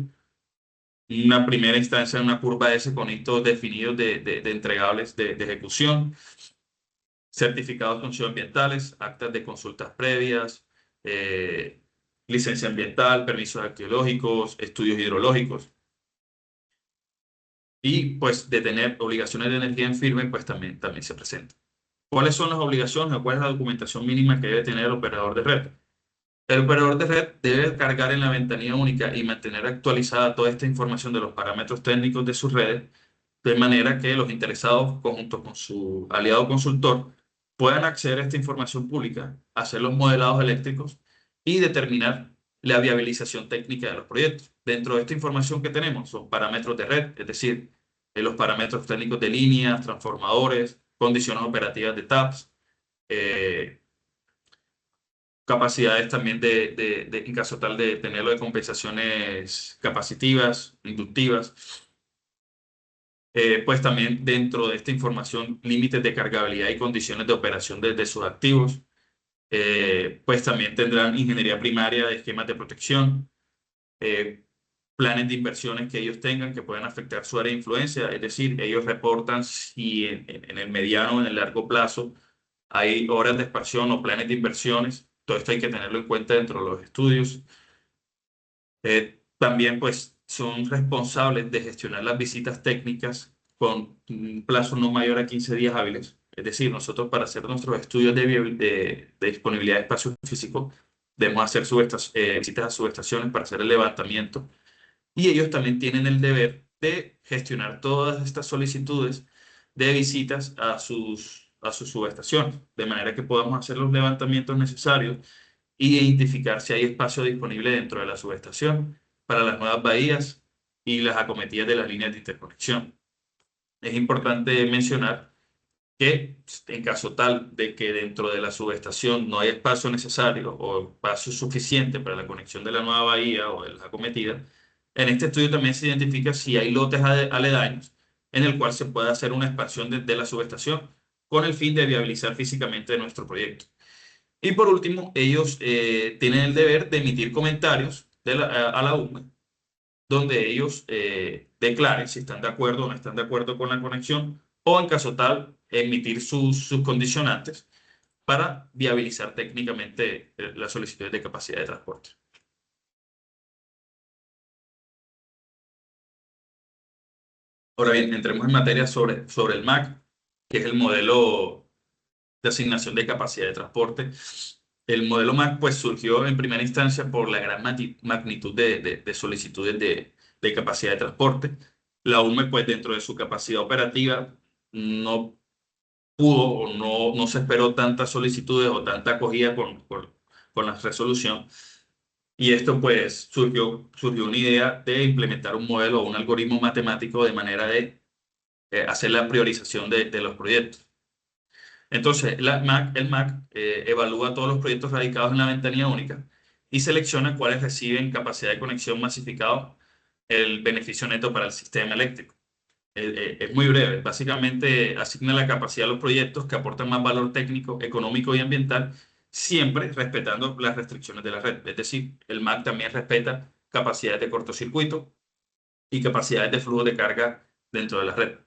una primera instancia de una curva S con hitos definidos de entregables de ejecución, certificados socioambientales, actas de consultas previas, licencia ambiental, permisos arqueológicos, estudios hidrológicos. Y pues de tener obligaciones de energía en firme, pues también se presenta. ¿Cuáles son las obligaciones o cuál es la documentación mínima que debe tener el operador de red? El operador de red debe cargar en la ventanilla única y mantener actualizada toda esta información de los parámetros técnicos de sus redes, de manera que los interesados, conjunto con su aliado consultor, puedan acceder a esta información pública, hacer los modelados eléctricos y determinar la viabilización técnica de los proyectos. Dentro de esta información que tenemos son parámetros de red, es decir, los parámetros técnicos de líneas, transformadores, condiciones operativas de taps, capacidades también en caso tal de tenerlo, de compensaciones capacitivas, inductivas. Pues también dentro de esta información, límites de cargabilidad y condiciones de operación de sus activos. Pues también tendrán ingeniería primaria de esquemas de protección, planes de inversiones que ellos tengan que puedan afectar su área de influencia, es decir, ellos reportan si en el mediano o en el largo plazo hay horas de expansión o planes de inversiones. Todo esto hay que tenerlo en cuenta dentro de los estudios. También pues son responsables de gestionar las visitas técnicas con un plazo no mayor a 15 días hábiles. Es decir, nosotros para hacer nuestros estudios de disponibilidad de espacio físico debemos hacer visitas a subestaciones para hacer el levantamiento. Y ellos también tienen el deber de gestionar todas estas solicitudes de visitas a sus subestaciones, de manera que podamos hacer los levantamientos necesarios e identificar si hay espacio disponible dentro de la subestación para las nuevas bahías y las acometidas de las líneas de interconexión. Es importante mencionar que en caso tal de que dentro de la subestación no hay espacio necesario o espacio suficiente para la conexión de la nueva bahía o de las acometidas, en este estudio también se identifica si hay lotes aledaños en el cual se puede hacer una expansión de la subestación con el fin de viabilizar físicamente nuestro proyecto. Y por último, ellos tienen el deber de emitir comentarios a la UME, donde ellos declaren si están de acuerdo o no están de acuerdo con la conexión, o en caso tal, emitir sus condicionantes para viabilizar técnicamente las solicitudes de capacidad de transporte. Ahora bien, entremos en materia sobre el MAC, que es el modelo de asignación de capacidad de transporte. El modelo MAC pues, surgió en primera instancia por la gran magnitud de solicitudes de capacidad de transporte. La UME, pues, dentro de su capacidad operativa, no pudo o no se esperó tantas solicitudes o tanta acogida con la resolución. Y esto, pues, surgió una idea de implementar un modelo o un algoritmo matemático de manera de hacer la priorización de los proyectos. Entonces, el MAC evalúa todos los proyectos radicados en la ventanilla única y selecciona cuáles reciben capacidad de conexión masificado, el beneficio neto para el sistema eléctrico. Es muy breve. Básicamente, asigna la capacidad a los proyectos que aportan más valor técnico, económico y ambiental, siempre respetando las restricciones de la red. Es decir, el MAC también respeta capacidades de cortocircuito y capacidades de flujo de carga dentro de la red.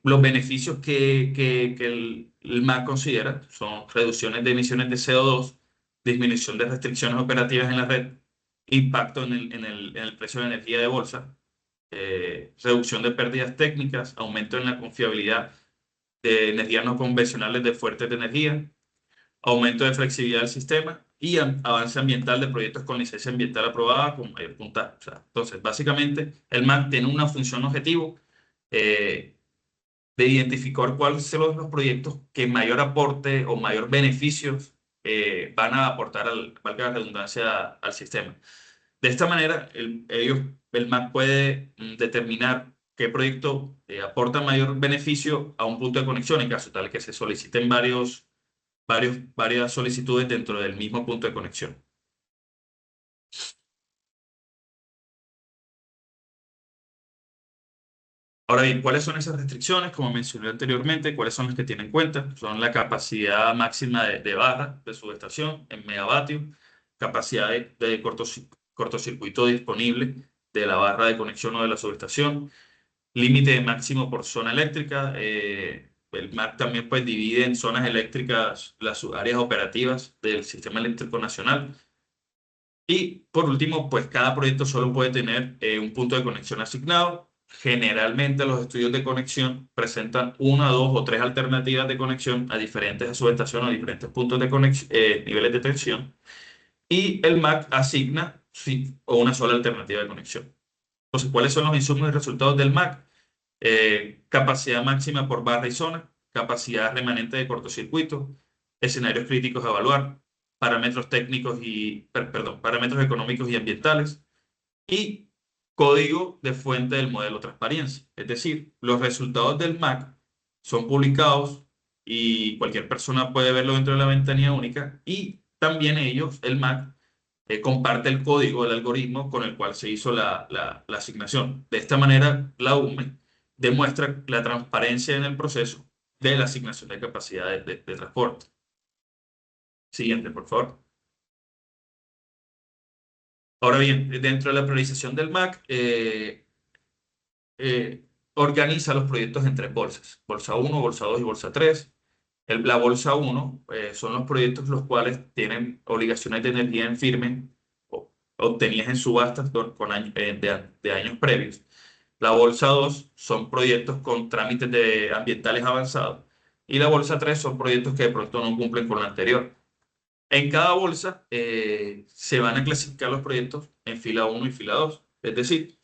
Los beneficios que el MAC considera son reducciones de emisiones de CO2, disminución de restricciones operativas en la red, impacto en el precio de energía de bolsa, reducción de pérdidas técnicas, aumento en la confiabilidad de energías no convencionales de fuentes de energía, aumento de flexibilidad del sistema y avance ambiental de proyectos con licencia ambiental aprobada con mayor puntaje. O sea, entonces, básicamente, el MAC tiene una función objetivo de identificar cuáles son los proyectos que mayor aporte o mayor beneficios van a aportar, valga la redundancia, al sistema. De esta manera, el MAC puede determinar qué proyecto aporta mayor beneficio a un punto de conexión en caso tal que se soliciten varias solicitudes dentro del mismo punto de conexión. Ahora bien, ¿cuáles son esas restricciones? Como mencioné anteriormente, ¿cuáles son las que tienen en cuenta? Son la capacidad máxima de barra de subestación en megavatios, capacidad de cortocircuito disponible de la barra de conexión o de la subestación, límite máximo por zona eléctrica. El MAC también pues, divide en zonas eléctricas las áreas operativas del Sistema Eléctrico Nacional. Y por último, pues cada proyecto solo puede tener un punto de conexión asignado. Generalmente los estudios de conexión presentan una, dos o tres alternativas de conexión a diferentes subestaciones o diferentes puntos de conexión, niveles de tensión. Y el MAC asigna sí, o una sola alternativa de conexión. Entonces, ¿cuáles son los insumos y resultados del MAC? Capacidad máxima por barra y zona, capacidad remanente de cortocircuito, escenarios críticos a evaluar, parámetros técnicos parámetros económicos y ambientales, y código de fuente del modelo transparencia. Es decir, los resultados del MAC son publicados y cualquier persona puede verlo dentro de la ventanilla única, y también el MAC, comparte el código del algoritmo con el cual se hizo la asignación. De esta manera, la UME demuestra la transparencia en el proceso de la asignación de capacidades de transporte. Siguiente, por favor. Ahora bien, dentro de la priorización del MAC, organiza los proyectos en tres bolsas: bolsa 1, bolsa 2 y bolsa 3. La bolsa 1 son los proyectos los cuales tienen obligaciones de energía en firme obtenidas en subastas de años previos. La bolsa 2 son proyectos con trámites ambientales avanzados. Y la bolsa 3 son proyectos que de pronto no cumplen con lo anterior. En cada bolsa se van a clasificar los proyectos en fila 1 y fila 2. Es decir,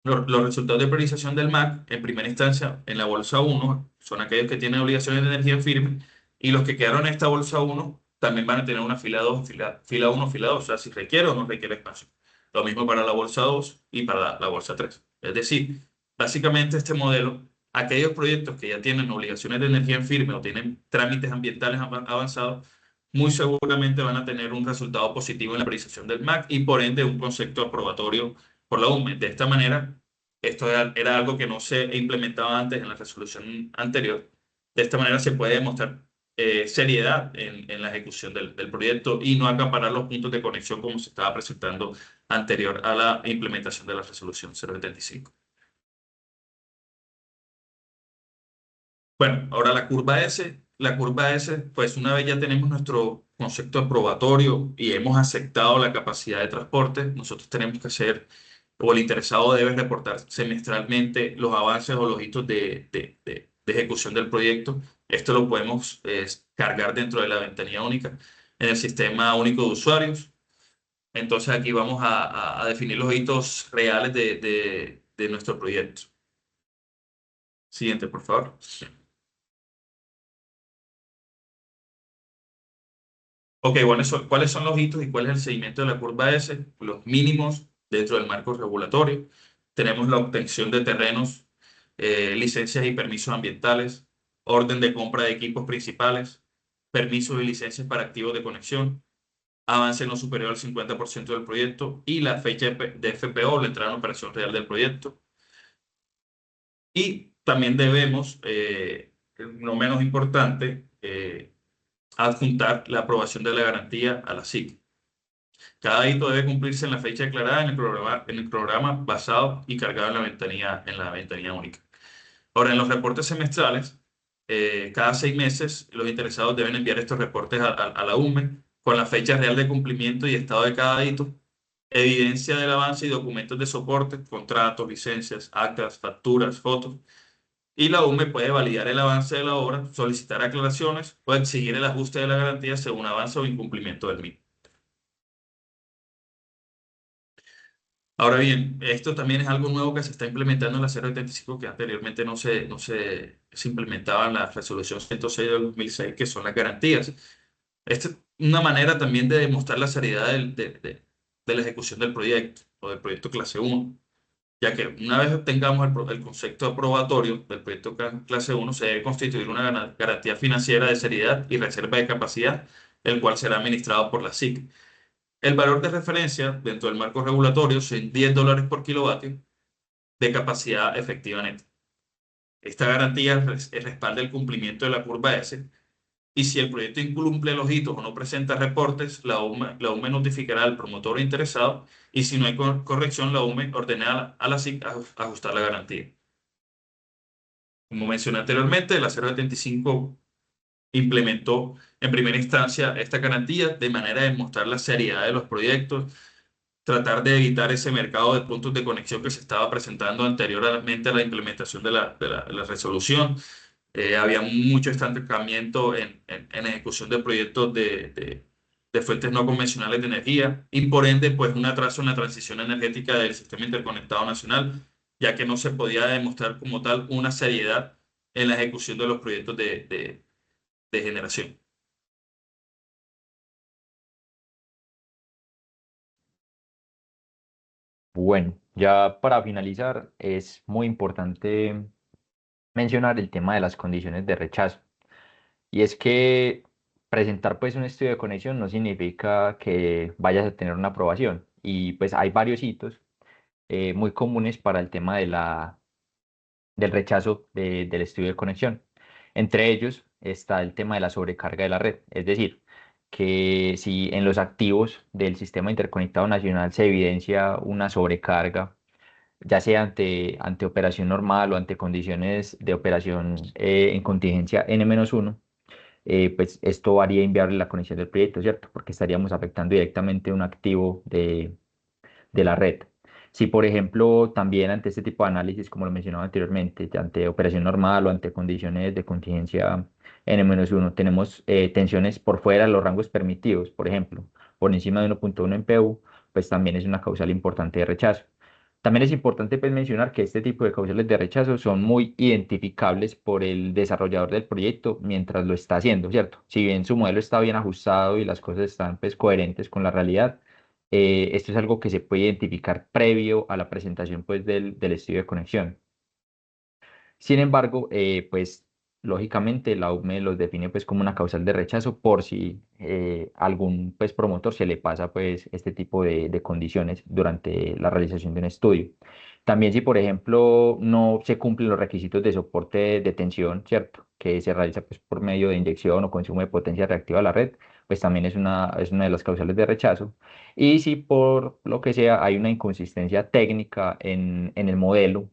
Los resultados de priorización del MAC, en primera instancia, en la bolsa 1, son aquellos que tienen obligaciones de energía firme, y los que quedaron en esta bolsa 1 también van a tener una fila 2, fila 1, fila 2, o sea, si requiere o no requiere espacio. Lo mismo para la bolsa 2 y para la bolsa 3. Es decir, básicamente este modelo, aquellos proyectos que ya tienen obligaciones de energía en firme o tienen trámites ambientales avanzados, muy seguramente van a tener un resultado positivo en la priorización del MAC y por ende un concepto aprobatorio por la UME. De esta manera, esto era algo que no se implementaba antes en la resolución anterior. De esta manera se puede demostrar seriedad en la ejecución del proyecto y no acaparar los puntos de conexión como se estaba presentando anterior a la implementación de la resolución 075. Bueno, ahora la curva S. La curva S, pues una vez ya tenemos nuestro concepto aprobatorio y hemos aceptado la capacidad de transporte, nosotros tenemos que hacer, o el interesado debe reportar semestralmente los avances o los hitos de ejecución del proyecto. Esto lo podemos cargar dentro de la ventanilla única en el sistema único de usuarios. Entonces aquí vamos a definir los hitos reales de nuestro proyecto. Siguiente, por favor. Ok, bueno, ¿cuáles son los hitos y cuál es el seguimiento de la curva S? Los mínimos dentro del marco regulatorio. Tenemos la obtención de terrenos, licencias y permisos ambientales, orden de compra de equipos principales, permisos y licencias para activos de conexión, avance no superior al 50% del proyecto y la fecha de FPO, la entrada en operación real del proyecto. Y también debemos, no menos importante, adjuntar la aprobación de la garantía a la SIC. Cada hito debe cumplirse en la fecha declarada en el programa basado y cargado en la ventanilla única. Ahora, en los reportes semestrales, cada 6 meses los interesados deben enviar estos reportes a la UME con la fecha real de cumplimiento y estado de cada hito, evidencia del avance y documentos de soporte, contratos, licencias, actas, facturas, fotos. Y la UME puede validar el avance de la obra, solicitar aclaraciones o exigir el ajuste de la garantía según avance o incumplimiento del mismo. Ahora bien, esto también es algo nuevo que se está implementando en la 075 que anteriormente no se implementaba en la resolución 106 de 2006, que son las garantías. Esta es una manera también de demostrar la seriedad de la ejecución del proyecto o del proyecto clase 1, ya que una vez obtengamos el concepto aprobatorio del proyecto clase 1, se debe constituir una garantía financiera de seriedad y reserva de capacidad, el cual será administrado por la SIC. El valor de referencia dentro del marco regulatorio son $10 por kilovatio de capacidad efectiva neta. Esta garantía respalda el cumplimiento de la curva S y si el proyecto incumple los hitos o no presenta reportes, la UME notificará al promotor interesado y si no hay corrección, la UME ordenará a la SIC ajustar la garantía. Como mencioné anteriormente, la 075 implementó en primera instancia esta garantía de manera de mostrar la seriedad de los proyectos, tratar de evitar ese mercado de puntos de conexión que se estaba presentando anteriormente a la implementación de la resolución. Había mucho estancamiento en ejecución de proyectos de fuentes no convencionales de energía y por ende pues un atraso en la transición energética del sistema interconectado nacional, ya que no se podía demostrar como tal una seriedad en la ejecución de los proyectos de generación. Bueno, ya para finalizar, es muy importante mencionar el tema de las condiciones de rechazo. Y es que presentar pues un estudio de conexión no significa que vayas a tener una aprobación. Y pues hay varios hitos muy comunes para el tema del rechazo del estudio de conexión. Entre ellos está el tema de la sobrecarga de la red. Es decir, que si en los activos del sistema interconectado nacional se evidencia una sobrecarga, ya sea ante operación normal o ante condiciones de operación en contingencia N-1, pues esto haría inviable la conexión del proyecto, ¿cierto? Porque estaríamos afectando directamente un activo de la red. Si, por ejemplo, también ante este tipo de análisis, como lo mencionaba anteriormente, ante operación normal o ante condiciones de contingencia N-1, tenemos tensiones por fuera de los rangos permitidos, por ejemplo, por encima de 1.1 en PU, pues también es una causal importante de rechazo. También es importante pues, mencionar que este tipo de causales de rechazo son muy identificables por el desarrollador del proyecto mientras lo está haciendo, ¿cierto? Si bien su modelo está bien ajustado y las cosas están pues, coherentes con la realidad, esto es algo que se puede identificar previo a la presentación pues, del estudio de conexión. Sin embargo, pues lógicamente la UME los define pues como una causal de rechazo por si algún pues promotor se le pasa pues este tipo de condiciones durante la realización de un estudio. También si por ejemplo no se cumplen los requisitos de soporte de tensión, ¿cierto? Que se realiza pues por medio de inyección o consumo de potencia reactiva a la red, pues también es una de las causales de rechazo. Y si por lo que sea hay una inconsistencia técnica en el modelo,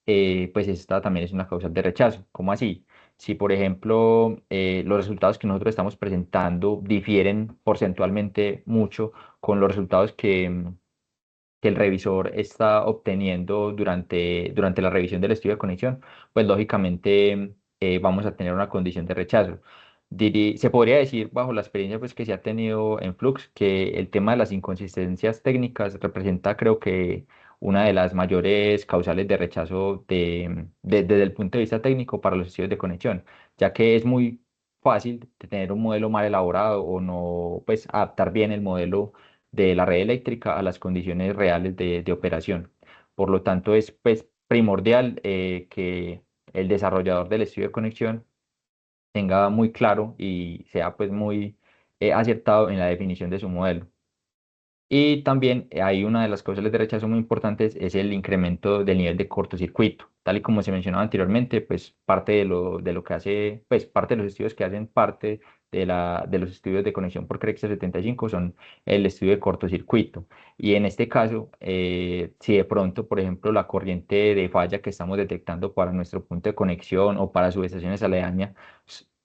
pues esta también es una causal de rechazo. ¿Cómo así? Si, por ejemplo, los resultados que nosotros estamos presentando difieren porcentualmente mucho con los resultados que el revisor está obteniendo durante la revisión del estudio de conexión, pues lógicamente vamos a tener una condición de rechazo. Se podría decir, bajo la experiencia pues, que se ha tenido en Flux, que el tema de las inconsistencias técnicas representa, creo que, una de las mayores causales de rechazo desde el punto de vista técnico para los estudios de conexión, ya que es muy fácil tener un modelo mal elaborado o no pues, adaptar bien el modelo de la red eléctrica a las condiciones reales de operación. Por lo tanto, es pues, primordial que el desarrollador del estudio de conexión tenga muy claro y sea pues, muy acertado en la definición de su modelo. Y también hay una de las causales de rechazo muy importantes, es el incremento del nivel de cortocircuito. Tal y como se mencionaba anteriormente, pues parte de lo que hace, pues parte de los estudios que hacen parte de los estudios de conexión por CREXA 75 son el estudio de cortocircuito. Y en este caso, si de pronto, por ejemplo, la corriente de falla que estamos detectando para nuestro punto de conexión o para subestaciones aledañas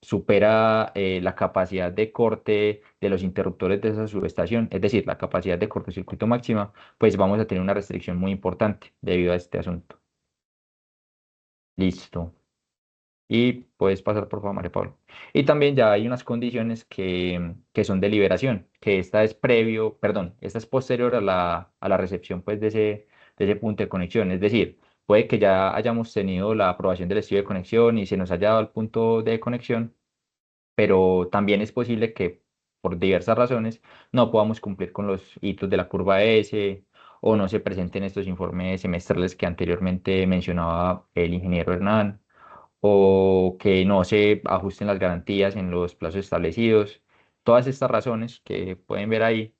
supera la capacidad de corte de los interruptores de esa subestación, es decir, la capacidad de cortocircuito máxima, pues vamos a tener una restricción muy importante debido a este asunto. Listo. Y puedes pasar por favor, María Paula. Y también ya hay unas condiciones que son de liberación, que esta es previo, perdón, esta es posterior a la recepción pues, de ese punto de conexión. Es decir, puede que ya hayamos tenido la aprobación del estudio de conexión y se nos haya dado el punto de conexión, pero también es posible que por diversas razones no podamos cumplir con los hitos de la curva S o no se presenten estos informes semestrales que anteriormente mencionaba el ingeniero Hernán o que no se ajusten las garantías en los plazos establecidos. Todas estas razones que pueden ver ahí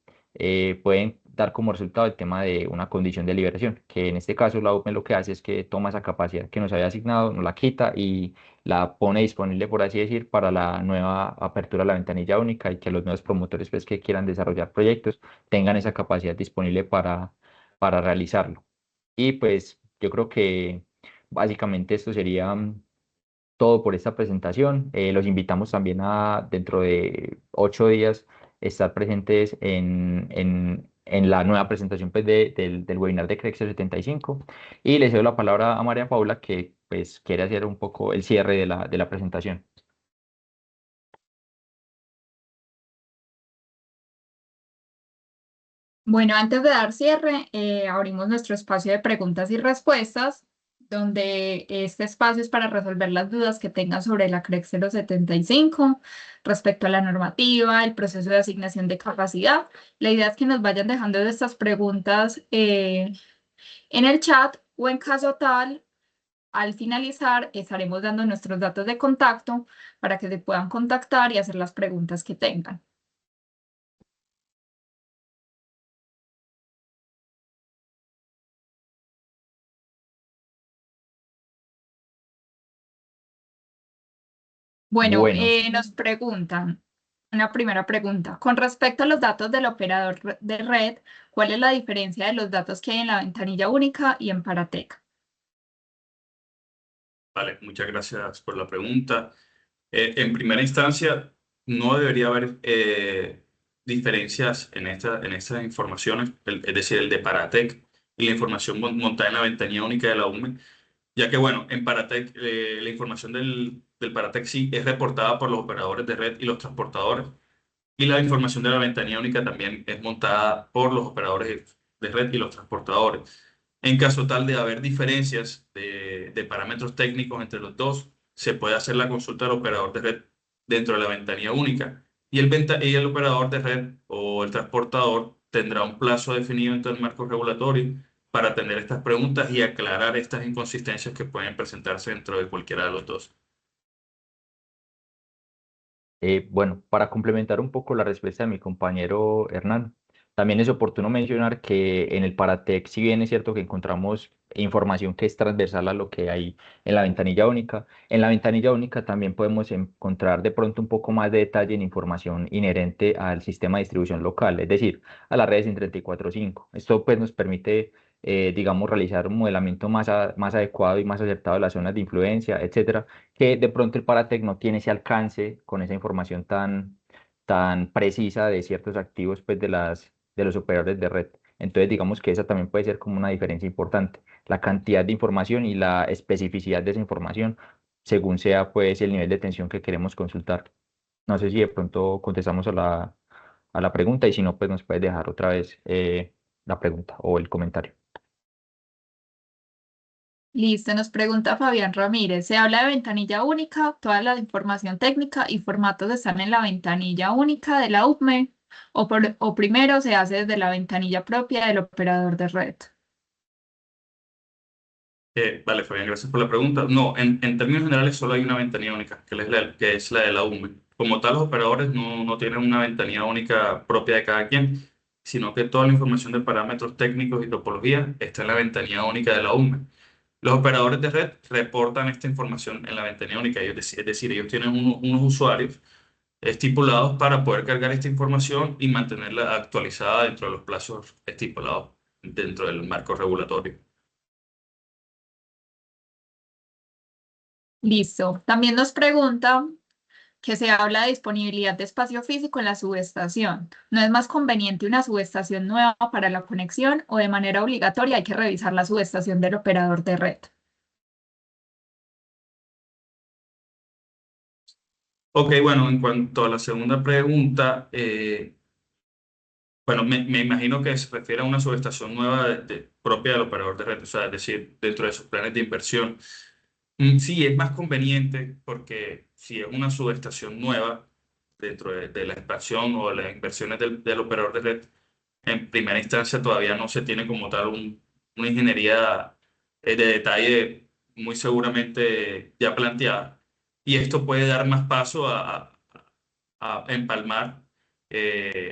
pueden dar como resultado el tema de una condición de liberación, que en este caso la OPE lo que hace es que toma esa capacidad que nos había asignado, nos la quita y la pone disponible, por así decir, para la nueva apertura de la ventanilla única y que los nuevos promotores pues, que quieran desarrollar proyectos tengan esa capacidad disponible para realizarlo. Y pues yo creo que básicamente esto sería todo por esta presentación. Los invitamos también a dentro de 8 días estar presentes en la nueva presentación pues, del webinar de CREXA 75. Y les doy la palabra a María Paula que pues, quiere hacer un poco el cierre de la presentación. Bueno, antes de dar cierre, abrimos nuestro espacio de preguntas y respuestas, donde este espacio es para resolver las dudas que tengan sobre la CREC 075 respecto a la normativa, el proceso de asignación de capacidad. La idea es que nos vayan dejando estas preguntas en el chat o en caso tal, al finalizar, estaremos dando nuestros datos de contacto para que se puedan contactar y hacer las preguntas que tengan. Bueno, Bueno, nos preguntan, una primera pregunta, con respecto a los datos del operador de red, ¿cuál es la diferencia de los datos que hay en la ventanilla única y en Paratec? Vale, muchas gracias por la pregunta. En primera instancia, no debería haber diferencias en estas informaciones, es decir, el de Paratec y la información montada en la ventanilla única de la UME, ya que, bueno, en Paratec, la información del Paratec sí es reportada por los operadores de red y los transportadores, y la información de la ventanilla única también es montada por los operadores de red y los transportadores. En caso tal de haber diferencias de parámetros técnicos entre los dos, se puede hacer la consulta al operador de red dentro de la ventanilla única y y el operador de red o el transportador tendrá un plazo definido dentro del marco regulatorio para atender estas preguntas y aclarar estas inconsistencias que pueden presentarse dentro de cualquiera de los dos. Bueno, para complementar un poco la respuesta de mi compañero Hernán, también es oportuno mencionar que en el Paratec, si bien es cierto que encontramos información que es transversal a lo que hay en la ventanilla única, en la ventanilla única también podemos encontrar de pronto un poco más de detalle en información inherente al sistema de distribución local, es decir, a la red 134.5. Esto pues nos permite, digamos, realizar un modelamiento más adecuado y más acertado de las zonas de influencia, etcétera, que de pronto el Paratec no tiene ese alcance con esa información tan precisa de ciertos activos pues, de los operadores de red. Entonces, digamos que esa también puede ser como una diferencia importante, la cantidad de información y la especificidad de esa información, según sea pues el nivel de tensión que queremos consultar. No sé si de pronto contestamos a la pregunta y si no, pues nos puedes dejar otra vez la pregunta o el comentario. Listo, nos pregunta Fabián Ramírez. Se habla de ventanilla única, toda la información técnica y formatos están en la ventanilla única de la UPME o primero se hace desde la ventanilla propia del operador de red. Vale, Fabián, gracias por la pregunta. No, en términos generales solo hay una ventanilla única, que es la de la UME. Como tal, los operadores no tienen una ventanilla única propia de cada quien, sino que toda la información de parámetros técnicos y topología está en la ventanilla única de la UME. Los operadores de red reportan esta información en la ventanilla única, es decir, ellos tienen unos usuarios estipulados para poder cargar esta información y mantenerla actualizada dentro de los plazos estipulados dentro del marco regulatorio. Listo. También nos pregunta que se habla de disponibilidad de espacio físico en la subestación. ¿No es más conveniente una subestación nueva para la conexión o de manera obligatoria hay que revisar la subestación del operador de red? Ok, bueno, en cuanto a la segunda pregunta, bueno, me imagino que se refiere a una subestación nueva propia del operador de red, o sea, es decir, dentro de sus planes de inversión. Sí, es más conveniente porque si es una subestación nueva dentro de la expansión o de las inversiones del operador de red, en primera instancia todavía no se tiene como tal una ingeniería de detalle muy seguramente ya planteada. Y esto puede dar más paso a empalmar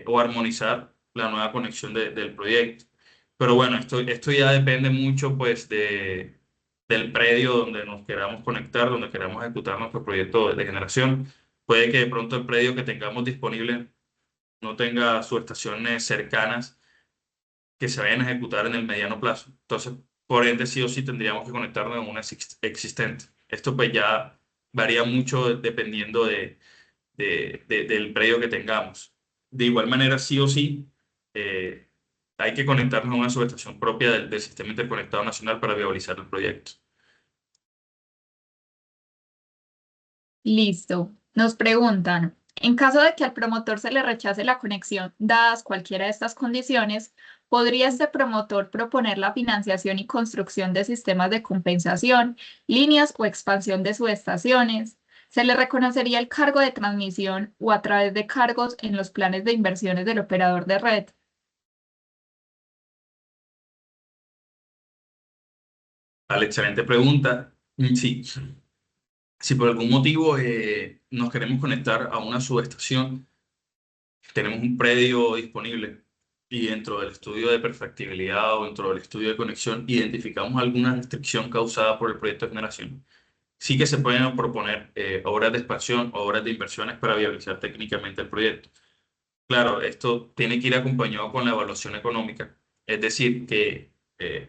o armonizar la nueva conexión del proyecto. Pero bueno, esto ya depende mucho pues del predio donde nos queramos conectar, donde queramos ejecutar nuestro proyecto de generación. Puede que de pronto el predio que tengamos disponible no tenga subestaciones cercanas que se vayan a ejecutar en el mediano plazo. Entonces, por ende, sí o sí tendríamos que conectarnos a una existente. Esto pues ya varía mucho dependiendo del predio que tengamos. De igual manera, sí o sí, eh, hay que conectarnos a una subestación propia del Sistema Interconectado Nacional para viabilizar el proyecto. Listo. Nos preguntan, en caso de que al promotor se le rechace la conexión, dadas cualquiera de estas condiciones, ¿podría este promotor proponer la financiación y construcción de sistemas de compensación, líneas o expansión de subestaciones? ¿Se le reconocería el cargo de transmisión o a través de cargos en los planes de inversiones del operador de red? Vale, excelente pregunta. Sí, si por algún motivo nos queremos conectar a una subestación, tenemos un predio disponible y dentro del estudio de perfectibilidad o dentro del estudio de conexión identificamos alguna restricción causada por el proyecto de generación, sí que se pueden proponer obras de expansión o obras de inversiones para viabilizar técnicamente el proyecto. Claro, esto tiene que ir acompañado con la evaluación económica, es decir, que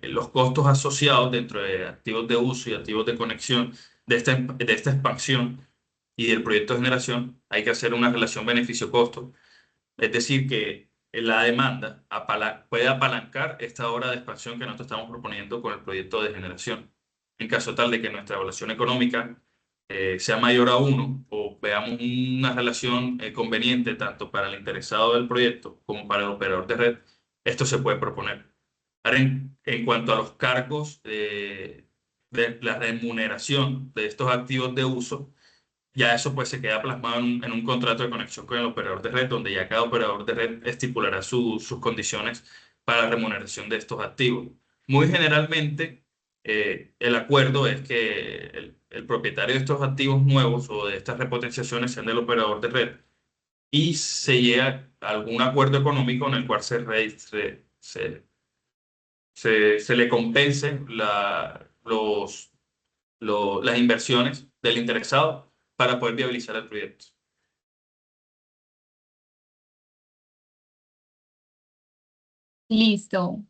los costos asociados dentro de activos de uso y activos de conexión de esta expansión y del proyecto de generación, hay que hacer una relación beneficio-costo. Es decir, que la demanda puede apalancar esta obra de expansión que nosotros estamos proponiendo con el proyecto de generación. En caso tal de que nuestra evaluación económica sea mayor a uno o veamos una relación conveniente tanto para el interesado del proyecto como para el operador de red, esto se puede proponer. Ahora, en cuanto a los cargos de la remuneración de estos activos de uso, ya eso pues se queda plasmado en un contrato de conexión con el operador de red, donde ya cada operador de red estipulará sus condiciones para la remuneración de estos activos. Muy generalmente, el acuerdo es que el propietario de estos activos nuevos o de estas repotenciaciones sean del operador de red y se llega a algún acuerdo económico en el cual se le compense las inversiones del interesado para poder viabilizar el proyecto. Listo.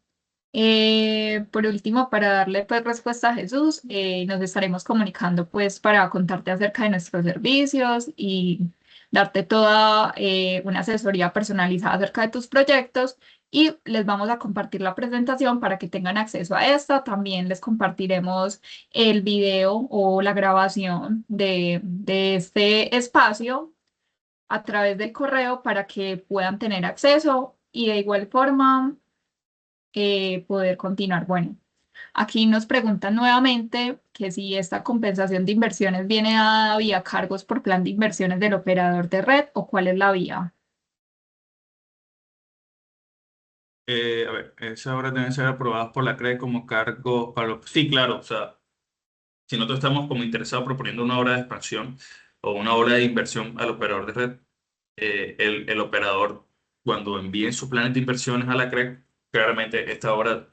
Por último, para darle pues respuesta a Jesús, nos estaremos comunicando pues para contarte acerca de nuestros servicios y darte toda una asesoría personalizada acerca de tus proyectos y les vamos a compartir la presentación para que tengan acceso a esta. También les compartiremos el video o la grabación de este espacio a través del correo para que puedan tener acceso y de igual forma poder continuar. Bueno, aquí nos preguntan nuevamente que si esta compensación de inversiones viene dada vía cargos por plan de inversiones del operador de red o cuál es la vía. A ver, esas obras deben ser aprobadas por la CRE como cargo para los... Sí, claro, o sea, si nosotros estamos como interesados proponiendo una obra de expansión o una obra de inversión al operador de red, el operador, cuando envíen sus planes de inversiones a la CRE, claramente esta obra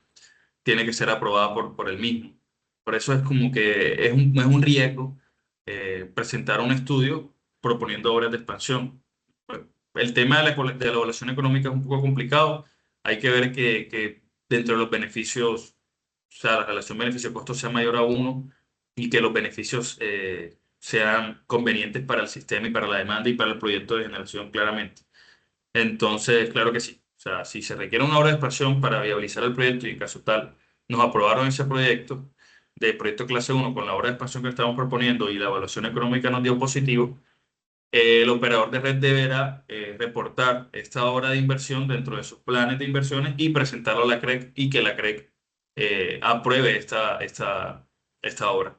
tiene que ser aprobada por el mismo. Por eso es como que es un riesgo presentar un estudio proponiendo obras de expansión. El tema de la evaluación económica es un poco complicado. Hay que ver que dentro de los beneficios, o sea, la relación beneficio-costo sea mayor a uno y que los beneficios sean convenientes para el sistema y para la demanda y para el proyecto de generación, claramente. Entonces, claro que sí. O sea, si se requiere una obra de expansión para viabilizar el proyecto y en caso tal nos aprobaron ese proyecto de proyecto clase uno con la obra de expansión que estamos proponiendo y la evaluación económica nos dio positivo, el operador de red deberá reportar esta obra de inversión dentro de sus planes de inversiones y presentarlo a la CREC y que la CREC apruebe esta obra.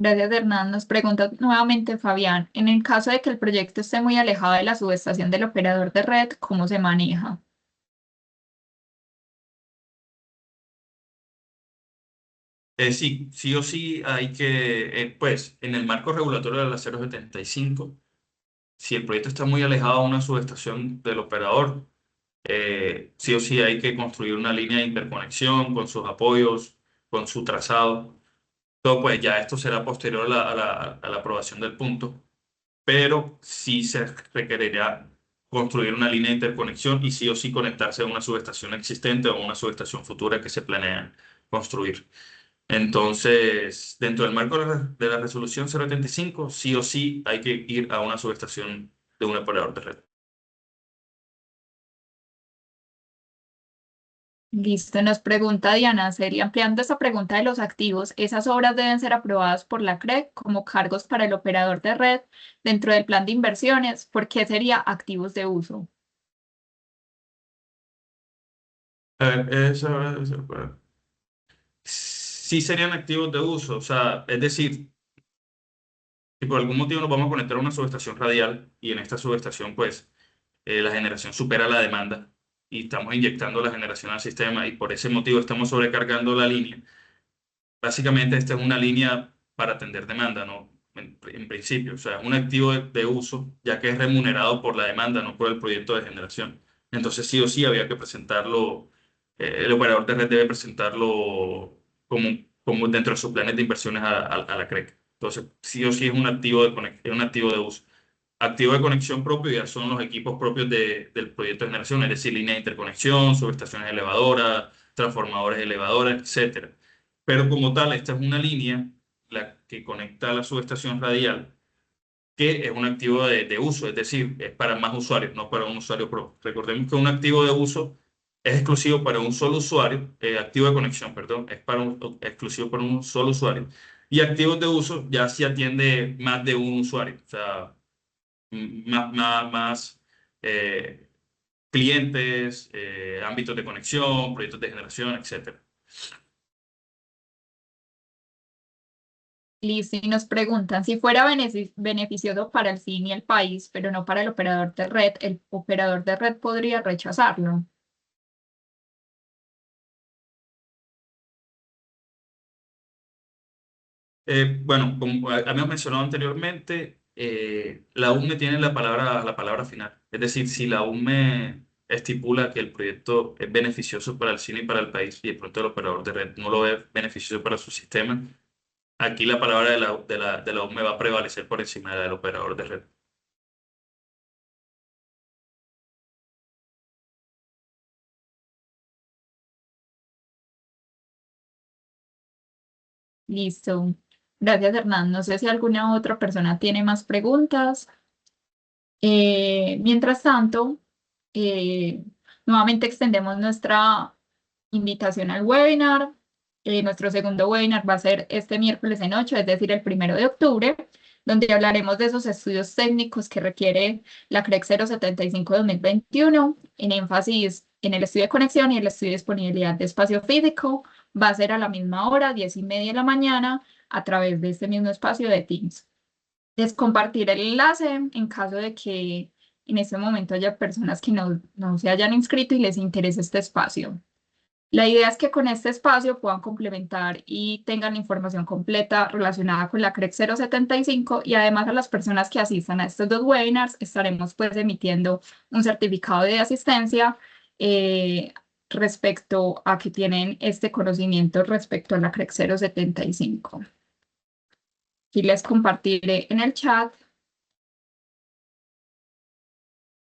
Gracias, Hernán. Nos pregunta nuevamente Fabián, en el caso de que el proyecto esté muy alejado de la subestación del operador de red, ¿cómo se maneja? Sí, sí o sí hay que, pues, en el marco regulatorio de la 075, si el proyecto está muy alejado a una subestación del operador, sí o sí hay que construir una línea de interconexión con sus apoyos, con su trazado. Todo pues ya esto será posterior a la aprobación del punto, pero sí se requerirá construir una línea de interconexión y sí o sí conectarse a una subestación existente o a una subestación futura que se planea construir. Entonces, dentro del marco de la resolución 075, sí o sí hay que ir a una subestación de un operador de red. Listo, nos pregunta Diana, sería ampliando esta pregunta de los activos, ¿esas obras deben ser aprobadas por la CREC como cargos para el operador de red dentro del plan de inversiones? ¿Por qué sería activos de uso? A ver, sí serían activos de uso, o sea, es decir, si por algún motivo nos vamos a conectar a una subestación radial y en esta subestación, pues, la generación supera la demanda y estamos inyectando la generación al sistema y por ese motivo estamos sobrecargando la línea. Básicamente esta es una línea para atender demanda, ¿no? En principio, o sea, es un activo de uso ya que es remunerado por la demanda, no por el proyecto de generación. Entonces sí o sí había que presentarlo, el operador de red debe presentarlo como dentro de sus planes de inversiones a la CREC. Entonces sí o sí es un activo es un activo de uso. Activo de conexión propio ya son los equipos propios del proyecto de generación, es decir, líneas de interconexión, subestaciones elevadoras, transformadores elevadoras, etcétera. Pero como tal, esta es una línea la que conecta a la subestación radial, que es un activo de uso, es decir, es para más usuarios, no para un usuario propio. Recordemos que un activo de uso es exclusivo para un solo usuario, activo de conexión, perdón, es exclusivo para un solo usuario. Y activos de uso ya se atiende más de un usuario, o sea, más eh, clientes, ámbitos de conexión, proyectos de generación, etcétera. Listo, y nos preguntan si fuera beneficioso para el CIN y el país, pero no para el operador de red, ¿el operador de red podría rechazarlo? Bueno, como habíamos mencionado anteriormente, la UME tiene la palabra final. Es decir, si la UME estipula que el proyecto es beneficioso para el cine y para el país y de pronto el operador de red no lo ve beneficioso para su sistema, aquí la palabra de la UME va a prevalecer por encima de la del operador de red. Listo. Gracias, Hernán. No sé si alguna otra persona tiene más preguntas. Mientras tanto, eh, nuevamente extendemos nuestra invitación al webinar. Nuestro segundo webinar va a ser este miércoles en 8, es decir, el 1 de octubre, donde hablaremos de esos estudios técnicos que requiere la CREC 075-2021, en énfasis en el estudio de conexión y el estudio de disponibilidad de espacio físico. Va a ser a la misma hora, 10:30 de la mañana, a través de este mismo espacio de Teams. Es compartir el enlace en caso de que en este momento haya personas que no se hayan inscrito y les interese este espacio. La idea es que con este espacio puedan complementar y tengan la información completa relacionada con la CREC 075 y además a las personas que asistan a estos dos webinars estaremos pues emitiendo un certificado de asistencia respecto a que tienen este conocimiento respecto a la CREC 075. Y les compartiré en el chat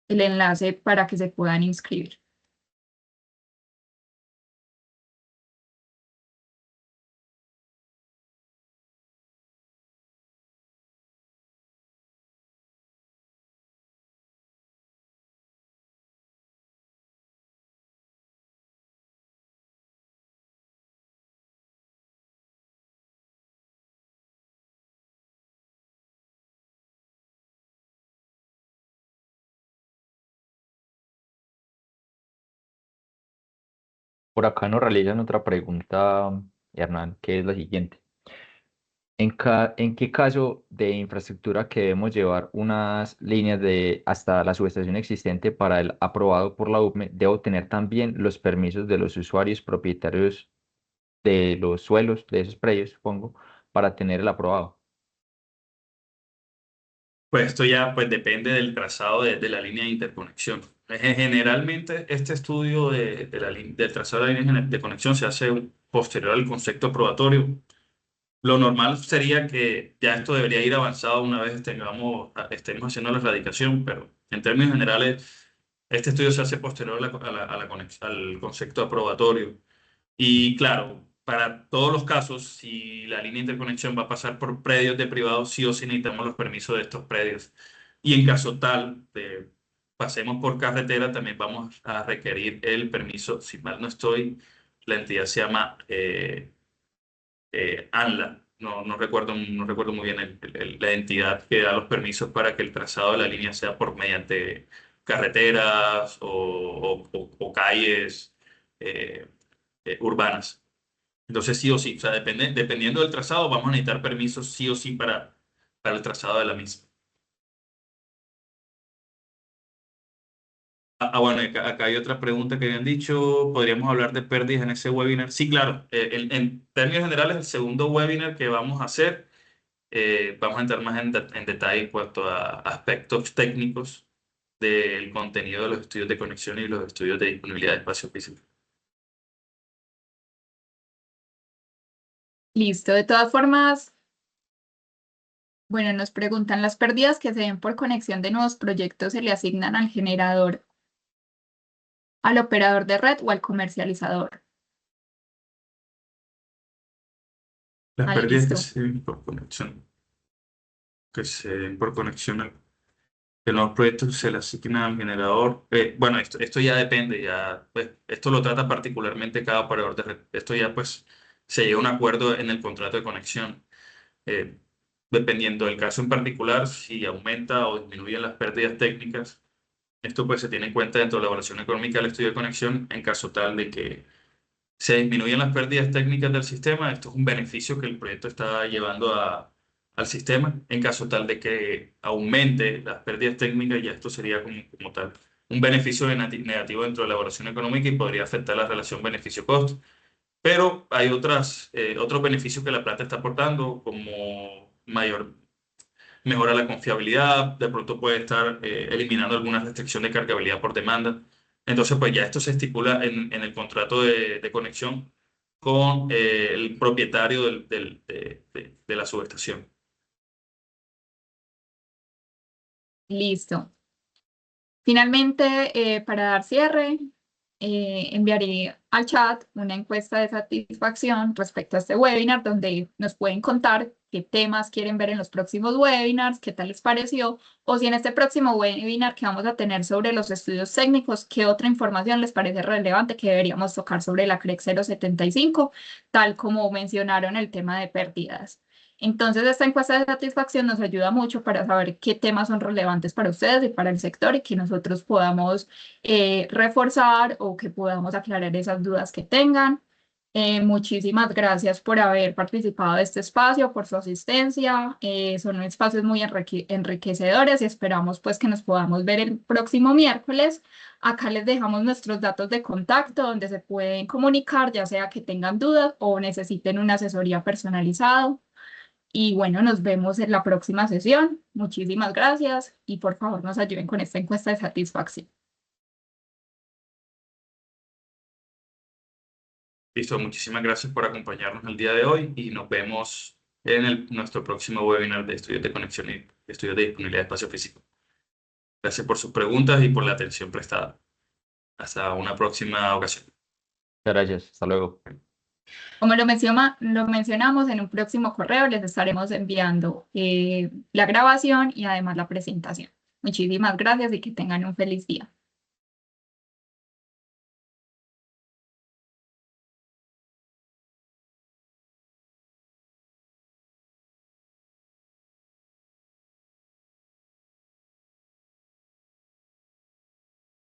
el enlace para que se puedan inscribir. Por acá nos realizan otra pregunta, Hernán, que es la siguiente. ¿En qué caso de infraestructura que debemos llevar unas líneas hasta la subestación existente para el aprobado por la UME, debo tener también los permisos de los usuarios propietarios de los suelos, de esos predios, supongo, para tener el aprobado? Pues esto ya pues, depende del trazado de la línea de interconexión. Generalmente este estudio del trazado de la línea de conexión se hace posterior al concepto probatorio. Lo normal sería que ya esto debería ir avanzado una vez estemos haciendo la radicación, pero en términos generales, este estudio se hace posterior al concepto aprobatorio. Y claro, para todos los casos, si la línea de interconexión va a pasar por predios de privados, sí o sí necesitamos los permisos de estos predios. Y en caso tal de pasemos por carretera, también vamos a requerir el permiso. Si mal no estoy, la entidad se llama ANLA. No recuerdo muy bien la entidad que da los permisos para que el trazado de la línea sea por mediante carreteras o calles eh, urbanas. Entonces, sí o sí, o sea, dependiendo del trazado, vamos a necesitar permisos sí o sí para el trazado de la misma. Bueno, acá hay otra pregunta que habían dicho. ¿Podríamos hablar de pérdidas en ese webinar? Sí, claro. En términos generales, el segundo webinar que vamos a hacer, vamos a entrar más en detalle en cuanto a aspectos técnicos del contenido de los estudios de conexión y los estudios de disponibilidad de espacio físico. Listo. De todas formas, bueno, nos preguntan, ¿las pérdidas que se den por conexión de nuevos proyectos se le asignan al generador, al operador de red o al comercializador? Las Ah, pérdidas listo. que se den por conexión que los proyectos se le asignan al generador. Bueno, esto ya depende, ya, pues, esto lo trata particularmente cada operador de red. Esto ya, pues, se llega a un acuerdo en el contrato de conexión. Eh, Dependiendo del caso en particular, si aumenta o disminuyen las pérdidas técnicas, Esto pues se tiene en cuenta dentro de la evaluación económica del estudio de conexión en caso tal de que se disminuyen las pérdidas técnicas del sistema. Esto es un beneficio que el proyecto está llevando al sistema. En caso tal de que aumente las pérdidas técnicas, ya esto sería como tal un beneficio negativo dentro de la evaluación económica y podría afectar la relación beneficio-costo. Pero hay otros beneficios que la planta está aportando, como mejora la confiabilidad, de pronto puede estar eliminando alguna restricción de cargabilidad por demanda. Entonces, pues ya esto se estipula en el contrato de conexión con el propietario de la subestación. Listo. Finalmente, para dar cierre, enviaré al chat una encuesta de satisfacción respecto a este webinar, donde nos pueden contar qué temas quieren ver en los próximos webinars, qué tal les pareció, o si en este próximo webinar que vamos a tener sobre los estudios técnicos, qué otra información les parece relevante que deberíamos tocar sobre la CREC 075, tal como mencionaron el tema de pérdidas. Entonces, esta encuesta de satisfacción nos ayuda mucho para saber qué temas son relevantes para ustedes y para el sector y que nosotros podamos reforzar o que podamos aclarar esas dudas que tengan. Muchísimas gracias por haber participado de este espacio, por su asistencia. Son espacios muy enriquecedores y esperamos pues que nos podamos ver el próximo miércoles. Acá les dejamos nuestros datos de contacto donde se pueden comunicar, ya sea que tengan dudas o necesiten una asesoría personalizada. Y bueno, nos vemos en la próxima sesión. Muchísimas gracias y por favor nos ayuden con esta encuesta de satisfacción. Listo, muchísimas gracias por acompañarnos el día de hoy y nos vemos en nuestro próximo webinar de estudios de conexión y estudios de disponibilidad de espacio físico. Gracias por sus preguntas y por la atención prestada. Hasta una próxima ocasión. Muchas gracias. Hasta luego. Como lo mencionamos en un próximo correo, les estaremos enviando la grabación y además la presentación. Muchísimas gracias y que tengan un feliz día.